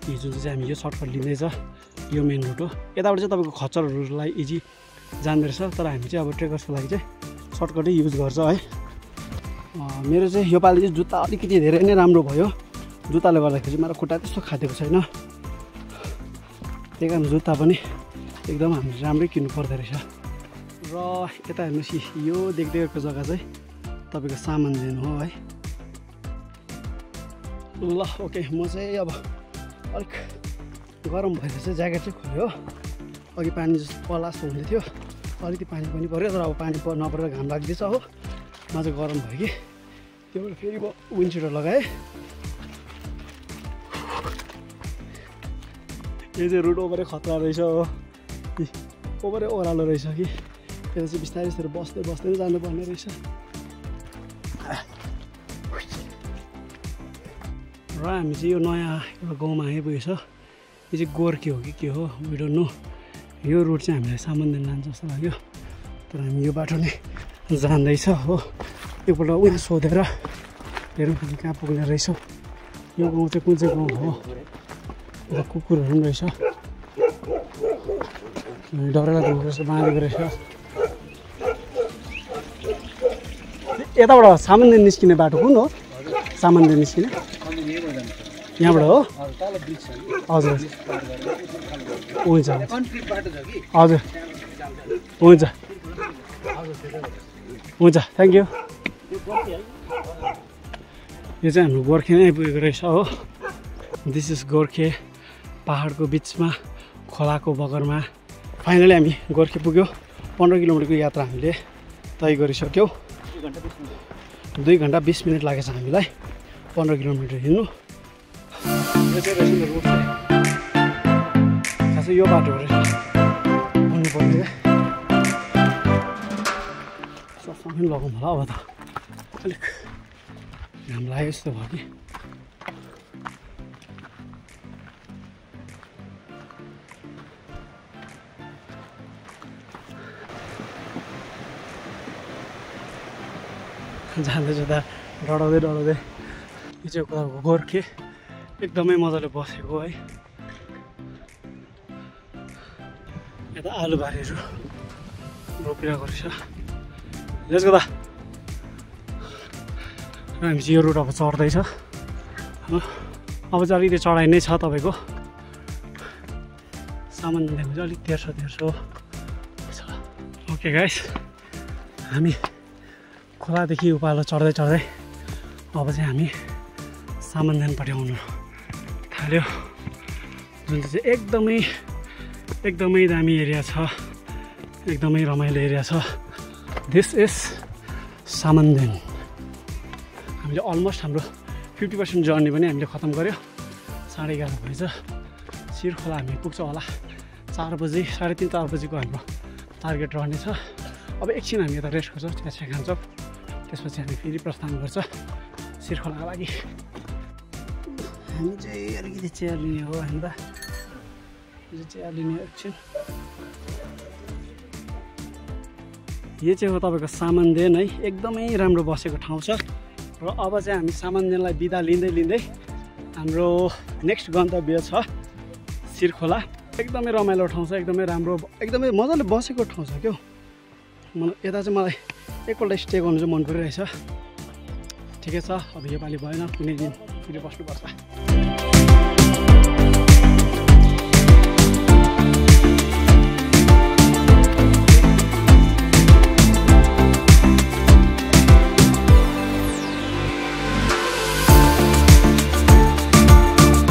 जुन चाहिँ हामी यो सर्टकट लिँदैछ यो मेन रुट हो। यताबाट चाहिँ तपाईँको खच्चरहरूलाई इजी जाँदो रहेछ, तर हामी चाहिँ अब ट्रेकर्सको लागि चाहिँ सर्टकटै युज गर्छ है। मेरो चाहिँ योपालि चाहिँ जुत्ता अलिकति धेरै नै राम्रो भयो, जुत्ताले गर्दाखेरि मेरो खुट्टा त्यस्तो खाँदेको छैन, त्यही कारण जुत्ता पनि एकदम हामीले राम्रै किन्नु पर्दो रहेछ। र यता हेर्नुहोस् यो देख्दै गरेको जग्गा चाहिँ तपाईँको सामान जेन हो है। ल ओके, म चाहिँ अब अलिक गरम भएर चाहिँ ज्याकेट चाहिँ खोल्यो, अघि पानी जस्तो पलास्तो हुँदै थियो अलिकति पानी पनि पऱ्यो तर अब पानी नपरेर घाम लाग्दैछ हो म चाहिँ गरम भयो कि त्यो भएर फेरि विन्ड सिटर लगाएँ यो चाहिँ रुट ओभरै खतरा रहेछ हो ओभरै ओह्रालो रहेछ कि यता चाहिँ बिस्तारै बिस्तारै बस्दै बस्दै जानुपर्ने रहेछ र हामी चाहिँ यो नयाँ एउटा गाउँमा आइपुगेछ यो चाहिँ गोर्खे हो कि के हो वी डोन्ट नो यो रुट चाहिँ हामीलाई सामान्य लान्छ जस्तो लाग्यो तर हामी यो बाटो नै जाँदैछ हो एकपल्ट उहाँ सोधेर हेरौँ हामी कहाँ पुग्ने रहेछौँ यो गाउँ चाहिँ कुन चाहिँ गाउँ हो यता कुकुरहरू पनि रहेछ डरैला रहेछ बाँधेको रहेछ यताबाट सामान्य निस्किने बाटो कुन हो सामान्य निस्किने यहाँबाट हो हजुर हुन्छ हजुर हुन्छ हुन्छ थ्याङ्क यू यो चाहिँ हाम्रो गोर्खे नै आइपुगेको रहेछ हो दिस इज गोर्खे पहाडको बिचमा खोलाको बगरमा फाइनली हामी गोर्खे पुग्यो 15 किलोमिटरको यात्रा हामीले तय गरिसक्यौँ 2 घन्टा 20 मिनट लागेछ हामीलाई 15 किलोमिटर हिँड्नु यो चाहिँ रहेछ नि रोड चाहिँ खासै यो बाटो रहेछ हुनुपर्ने सफा पनि लगाउँ होला अब त अलिक घाम लाग्यो जस्तो भयो कि जाँदै जाँदा डढाउँदै डढाउँदै यो चाहिँ एउटा गोर्खे एकदमै मजाले बसेको है यता आलुबारीहरू रोपिरहेको रहेछ यसको त हामी चाहिँ यो रुट अब चढ्दैछ अब चाहिँ अलिकति चढाइ नै छ तपाईँको सामान्य चाहिँ अलिक तेर्सो ओके गाइस हामी खोलादेखि उकालो चढ्दै चढ्दै अब चाहिँ हामी सामानपट्टि आउनु थाल्यो जुन चाहिँ एकदमै दामी एरिया छ एकदमै रमाइलो एरिया छ दिस इज सामन्देन हामीले अलमोस्ट हाम्रो 50% जर्नी पनि हामीले खतम गऱ्यो 11:30 भएछ शिरखोला हामी पुग्छ होला 4 बजी 3:30 4 बजीको हाम्रो टार्गेट रहनेछ अब एकछिन हामी यता रेस्ट गर्छौँ चिया खान्छौँ त्यसपछि हामी फेरि प्रस्थान गर्छ शिरखोलाको लागि हामी चाहिँ अलिकति चेयर लिने हो होइन त चेयर लिने एकछिन यो चाहिँ हो तपाईँको सामानदेन है एकदमै राम्रो बसेको ठाउँ छ र अब चाहिँ हामी सामानदेनलाई बिदा लिँदै हाम्रो नेक्स्ट गन्तव्य छ शिरखोला एकदमै रमाइलो ठाउँ छ एकदमै राम्रो एकदमै मजाले बसेको ठाउँ छ क्या यता चाहिँ मलाई एकपल्ट स्टे गर्नु चाहिँ मन परिरहेछ ठिकै छ अब योपालि भएन कुनै दिन फेरि बस्नुपर्छ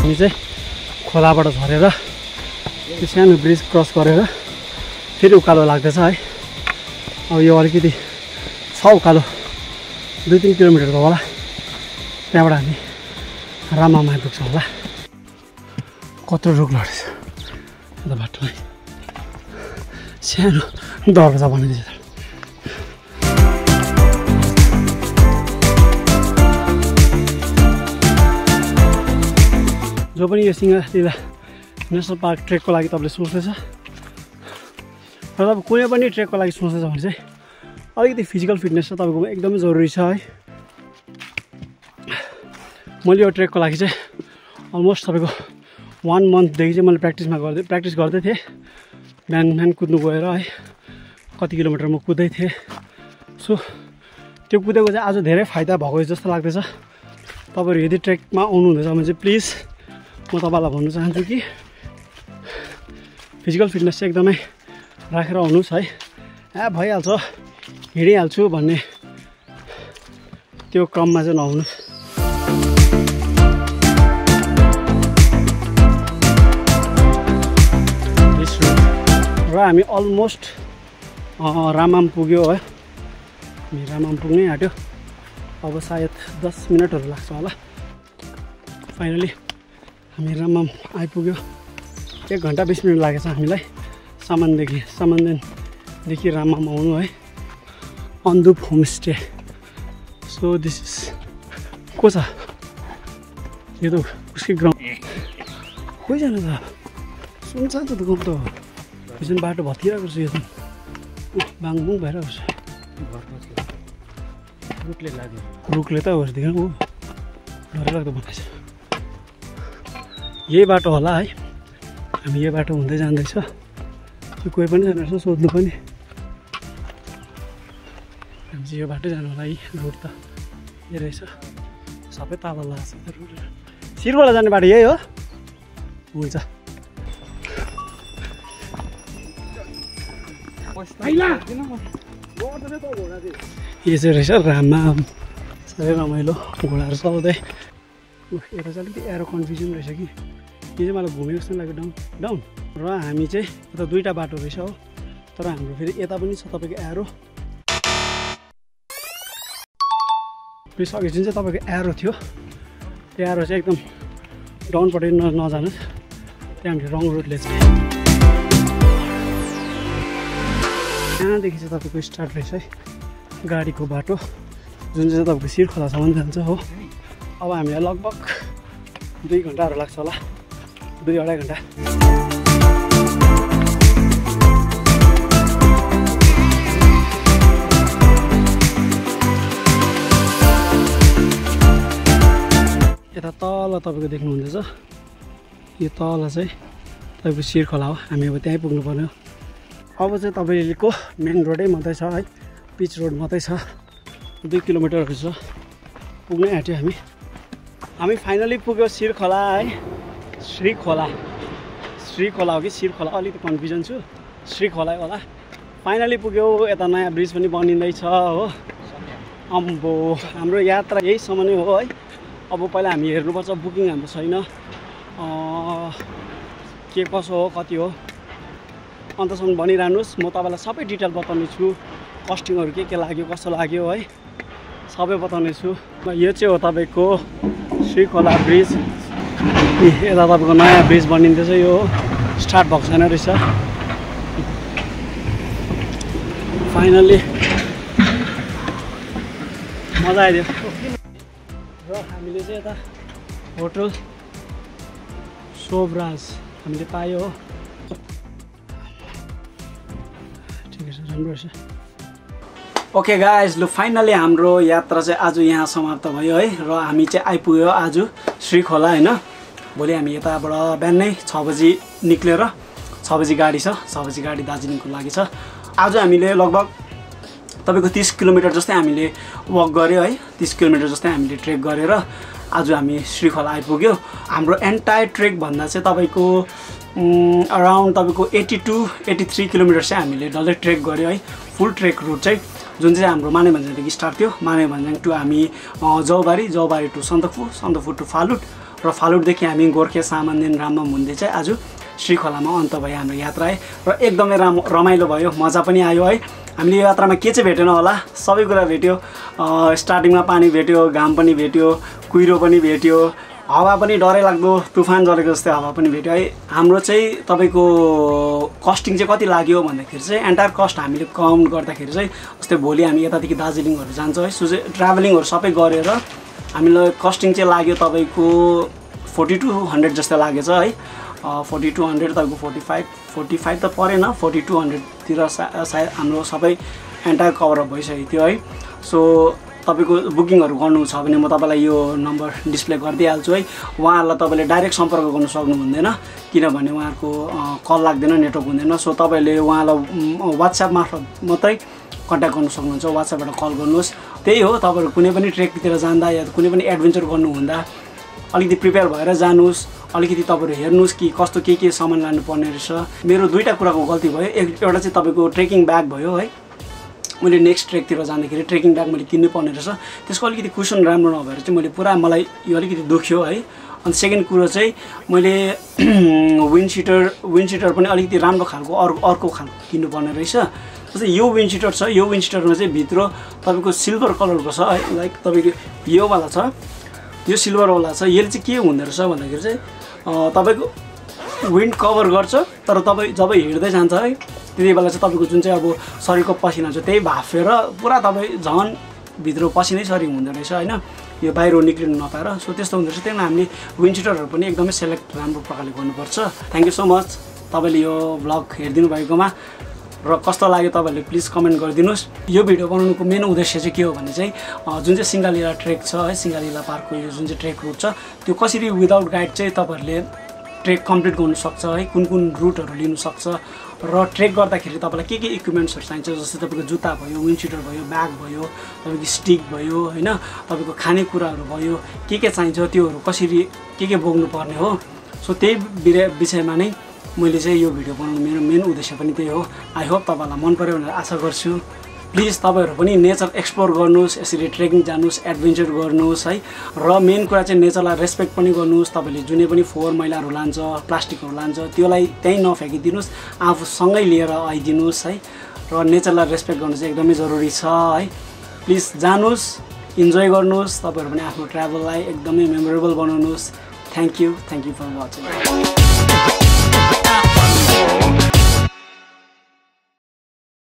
हामी चाहिँ खोलाबाट झरेर त्यो सानो ब्रिज क्रस गरेर फेरि उकालो लाग्दैछ है अब यो अलिकति छ उकालो 2-3 किलोमिटर त होला त्यहाँबाट हामी रामामा आइपुग्छ होला कत्रो रुख लडेछ यता बाटोमा सानो दरवाजा बनाइदिन्छ जो पनि यो सिंहलीला नेसनल पार्क ट्रेकको लागि तपाईँले सोच्दैछ र तपाईँ कुनै पनि ट्रेकको लागि सोच्दैछ भने चाहिँ अलिकति फिजिकल फिटनेस चाहिँ तपाईँको एकदमै जरुरी छ है मैले यो ट्रेकको लागि चाहिँ अलमोस्ट तपाईँको 1 मन्थदेखि चाहिँ मैले प्र्याक्टिस गर्दै थिएँ बिहान कुद्नु गएर है कति किलोमिटर म कुद्दै थिएँ सो त्यो कुदेको चाहिँ आज धेरै फाइदा भएको जस्तो लाग्दैछ तपाईँहरू यदि ट्रेकमा आउनुहुँदैछ भने चाहिँ प्लिज म तपाईँलाई भन्न चाहन्छु कि फिजिकल फिटनेस चाहिँ एकदमै राखेर आउनुहोस् है भइहाल्छ हिँडिहाल्छु भन्ने त्यो क्रममा चाहिँ नहुनुहोस् र हामी अलमोस्ट रामाम पुग्यो है। हामी रामाम पुग्नै आँट्यो। अब सायद 10 मिनटहरू लाग्छ होला। फाइनली हामी रामाम आइपुग्यो। 1 घन्टा 20 मिनट लागेछ हामीलाई सामानदेखि रामाम आउनु है। अन्धुप होमस्टे। सो दिस इज को छ यो त उसकै ग्राउन्ड खोइ जानु त सुनसान त गाउँ त यो जुन बाटो भत्किरहेको छ यो त बाङबुङ भइरहेको छ रुखले त होस् देख्नु डरलाग्दो बनाएछ। यही बाटो होला है। हामी यो बाटो हुँदै जाँदैछ। कोही पनि छैन रहेछ सोध्नु पनि। हामी चाहिँ यो बाटो जानु होला है। रोड त यो रहेछ सबै ताला लाग्छ त रोड। सिरखोला जाने बाटो यही हो। हुन्छ यो चाहिँ रहेछ राममा साह्रै रमाइलो घोडाहरू चलाउँदै। यता चाहिँ अलिकति एरो कन्फ्युजन रहेछ कि यो चाहिँ मलाई घुमेको जस्तो लाग्यो डाउन र हामी चाहिँ यता 2टा बाटो रहेछ हो। तर हाम्रो फेरि यता पनि छ तपाईँको एरो। प्लिज अघि जुन चाहिँ तपाईँको एरो थियो त्यो एरो चाहिँ एकदम डाउनपट्टि नजानुहोस्। त्यहाँ हामीले रङ रोडले चाहिँ त्यहाँदेखि चाहिँ तपाईँको स्टार्ट रहेछ है गाडीको बाटो जुन चाहिँ तपाईँको सिरखोलासम्म जान्छ हो। अब हामीलाई लगभग 2 घन्टाहरू लाग्छ होला। 2-2.5 घन्टा। यता तल तपाईँको देख्नुहुँदैछ यो तल चाहिँ तपाईँको सिरखोला हो। हामी अब त्यहीँ पुग्नु पर्ने हो। अब चाहिँ तपाईँको मेन रोडै मात्रै छ है। पिच रोड मात्रै छ। 2 किलोमिटरहरू छ। पुग्नै आँट्यो हामी फाइनली पुग्यो सिरखोला है। श्रीखोला हो कि सिरखोला अलिकति कन्फ्युजन छु। श्रीखोला होला। फाइनली पुग्यो। यता नयाँ ब्रिज पनि बनिँदैछ हो। अम्बो हाम्रो यात्रा यहीसम्म नै हो है। अब पहिला हामी हेर्नुपर्छ बुकिङ हाम्रो छैन के कसो हो कति हो अन्तसम्म बनिरहनुहोस्। म तपाईँलाई सबै डिटेल बताउने छु। कस्टिङहरू के लाग्यो कसो लाग्यो है सबै बताउने छु। यो चाहिँ हो तपाईँको श्रीखोला ब्रिज। यता तपाईँको नयाँ ब्रिज बनिँदैछ। यो स्टार्ट भएको छैन रहेछ। फाइनल्ली मजा आइदियो। र हामीले चाहिँ यता होटल शोभराज हामीले पायो हो। ठिकै छ राम्रो रहेछ। ओके गाइज लु फाइनली हाम्रो यात्रा चाहिँ आज यहाँ समाप्त भयो है। र हामी चाहिँ आइपुग्यो आज श्रीखोला होइन। भोलि हामी यताबाट बिहानै 6 बजी निक्लेर 6 बजी गाडी छ। 6 बजी गाडी दार्जिलिङको लागि छ। आज हामीले लगभग तपाईँको 30 किलोमिटर जस्तै हामीले वक गऱ्यो है। 30 किलोमिटर जस्तै हामीले ट्रेक गरेर आज हामी श्रीखोला आइपुग्यो। हाम्रो एन्टायर ट्रेक भन्दा चाहिँ तपाईँको अराउन्ड तपाईँको 82-83 किलोमिटर चाहिँ हामीले डल्लै ट्रेक गऱ्यो है। फुल ट्रेक रुट चाहिँ जुन चाहिँ हाम्रो मानेभन्ज्याङदेखि स्टार्ट थियो। मानेभन्ज्याङ टु हामी जौबारी टु सन्दकफू टु फालुट र फालुटदेखि हामी गोर्खे सामानदेन रामम हुँदै चाहिँ आज श्रीखोलामा अन्त भयो हाम्रो यात्रा है। र एकदमै रमाइलो भयो मजा पनि आयो है। हामीले यो यात्रामा के चाहिँ भेटेन होला सबै कुरा भेट्यो। स्टार्टिङमा पानी भेट्यो घाम पनि भेट्यो कुहिरो पनि भेट्यो हावा पनि डरै लाग्दो तुफान जलेको जस्तै हावा पनि भेट्यो है। हाम्रो चाहिँ तपाईँको कस्टिङ चाहिँ कति लाग्यो भन्दाखेरि चाहिँ एन्टायर कस्ट हामीले काउन्ट गर्दाखेरि चाहिँ जस्तै भोलि हामी यतादेखि दार्जिलिङहरू जान्छौँ है। सो चाहिँ ट्राभलिङहरू सबै गरेर हामीलाई कस्टिङ चाहिँ लाग्यो तपाईँको 4200 जस्तो लागेछ है। 4200 तपाईँको 45 त परेन 4200तिर सायद हाम्रो सबै एन्टायर कभरअप भइसकेको थियो है। सो तपाईँको बुकिङहरू गर्नु छ भने म तपाईँलाई यो नम्बर डिस्प्ले गरिदिइहाल्छु है। उहाँहरूलाई तपाईँले डाइरेक्ट सम्पर्क गर्नु सक्नु हुँदैन किनभने उहाँहरूको कल लाग्दैन नेटवर्क हुँदैन। सो तपाईँले उहाँलाई वाट्सएप मार्फत मात्रै कन्ट्याक्ट गर्नु सक्नुहुन्छ। वाट्सएपबाट कल गर्नुहोस्। त्यही हो तपाईँहरू कुनै पनि ट्रेकतिर जाँदा या कुनै पनि एडभेन्चर गर्नु हुँदा अलिकति प्रिपेयर भएर जानुहोस्। अलिकति तपाईँहरू हेर्नुहोस् कि कस्तो के सामान लानुपर्ने रहेछ। मेरो 2टा कुराको गल्ती भयो। एउटा चाहिँ तपाईँको ट्रेकिङ ब्याग भयो है। मैले नेक्स्ट ट्रेकतिर जाँदाखेरि ट्रेकिङ ब्याग मैले किन्नु पर्ने रहेछ। त्यसको अलिकति कुसन राम्रो नभएर चाहिँ मलाई यो अलिकति दुख्यो है। अनि सेकेन्ड कुरो चाहिँ मैले विन्ड सिटर पनि अलिकति राम्रो खालको अर्को खालको किन्नुपर्ने रहेछ। जस्तै यो विन्ड सिटर छ, यो विन्ड सिटरमा चाहिँ भित्र तपाईँको सिल्भर कलरको छ है, लाइक तपाईँको योवाला छ, यो सिल्भरवाला छ। यसले चाहिँ के हुँदो रहेछ भन्दाखेरि चाहिँ तपाईँको विन्ड कभर गर्छ, तर तपाईँ जब हिँड्दै जान्छ है त्यति बेला चाहिँ तपाईँको जुन चाहिँ अब शरीरको पसिना छ त्यही भाफेर पुरा तपाईँ झन् भित्र पसिनै सरी हुँदो रहेछ होइन, यो बाहिर निक्लिनु नपाएर। सो त्यस्तो हुँदो रहेछ, त्यही भएर हामीले विन्ड सिटरहरू पनि एकदमै सेलेक्ट राम्रो प्रकारले गर्नुपर्छ। थ्याङ्क यू सो मच तपाईँले यो भ्लग हेरिदिनु भएकोमा, र कस्तो लाग्यो तपाईँहरूले प्लिज कमेन्ट गरिदिनुहोस्। यो भिडियो बनाउनुको मेन उद्देश्य चाहिँ के हो भने चाहिँ जुन चाहिँ सिङ्गालीला ट्रेक छ है, सिङ्गालीला पार्कको यो जुन चाहिँ ट्रेक रुट छ त्यो कसरी विदाउट गाइड चाहिँ तपाईँहरूले ट्रेक कम्प्लिट गर्नुसक्छ है, कुन कुन रुटहरू लिनुसक्छ, र ट्रेक गर्दाखेरि तपाईँलाई के इक्विपमेन्ट्सहरू चाहिन्छ, जस्तै तपाईँको जुत्ता भयो, विन्ड सिटर भयो, ब्याग भयो, तपाईँको स्टिक भयो होइन, तपाईँको खानेकुराहरू भयो, के चाहिन्छ त्योहरू कसरी के बोक्नुपर्ने हो। सो त्यही विषयमा नै मैले चाहिँ यो भिडियो बनाउनु मेरो मेन उद्देश्य पनि त्यही हो। आई होप तपाईँहरूलाई मन पऱ्यो भनेर आशा गर्छु। प्लिज तपाईँहरू पनि नेचर एक्सप्लोर गर्नुहोस्, यसरी ट्रेकिङ जानुहोस्, एडभेन्चर गर्नुहोस् है, र मेन कुरा चाहिँ नेचरलाई रेस्पेक्ट पनि गर्नुहोस्। तपाईँले जुनै पनि फोहोर मैलाहरू लान्छ, प्लास्टिकहरू लान्छ, त्योलाई त्यहीँ नफ्याँकिदिनुहोस्, आफूसँगै लिएर आइदिनुहोस् है, र नेचरलाई रेस्पेक्ट गर्नु चाहिँ एकदमै जरुरी छ है। प्लिज जानुहोस्, इन्जोय गर्नुहोस्, तपाईँहरू पनि आफ्नो ट्राभललाई एकदमै मेमोरेबल बनाउनुहोस्। Thank you for watching.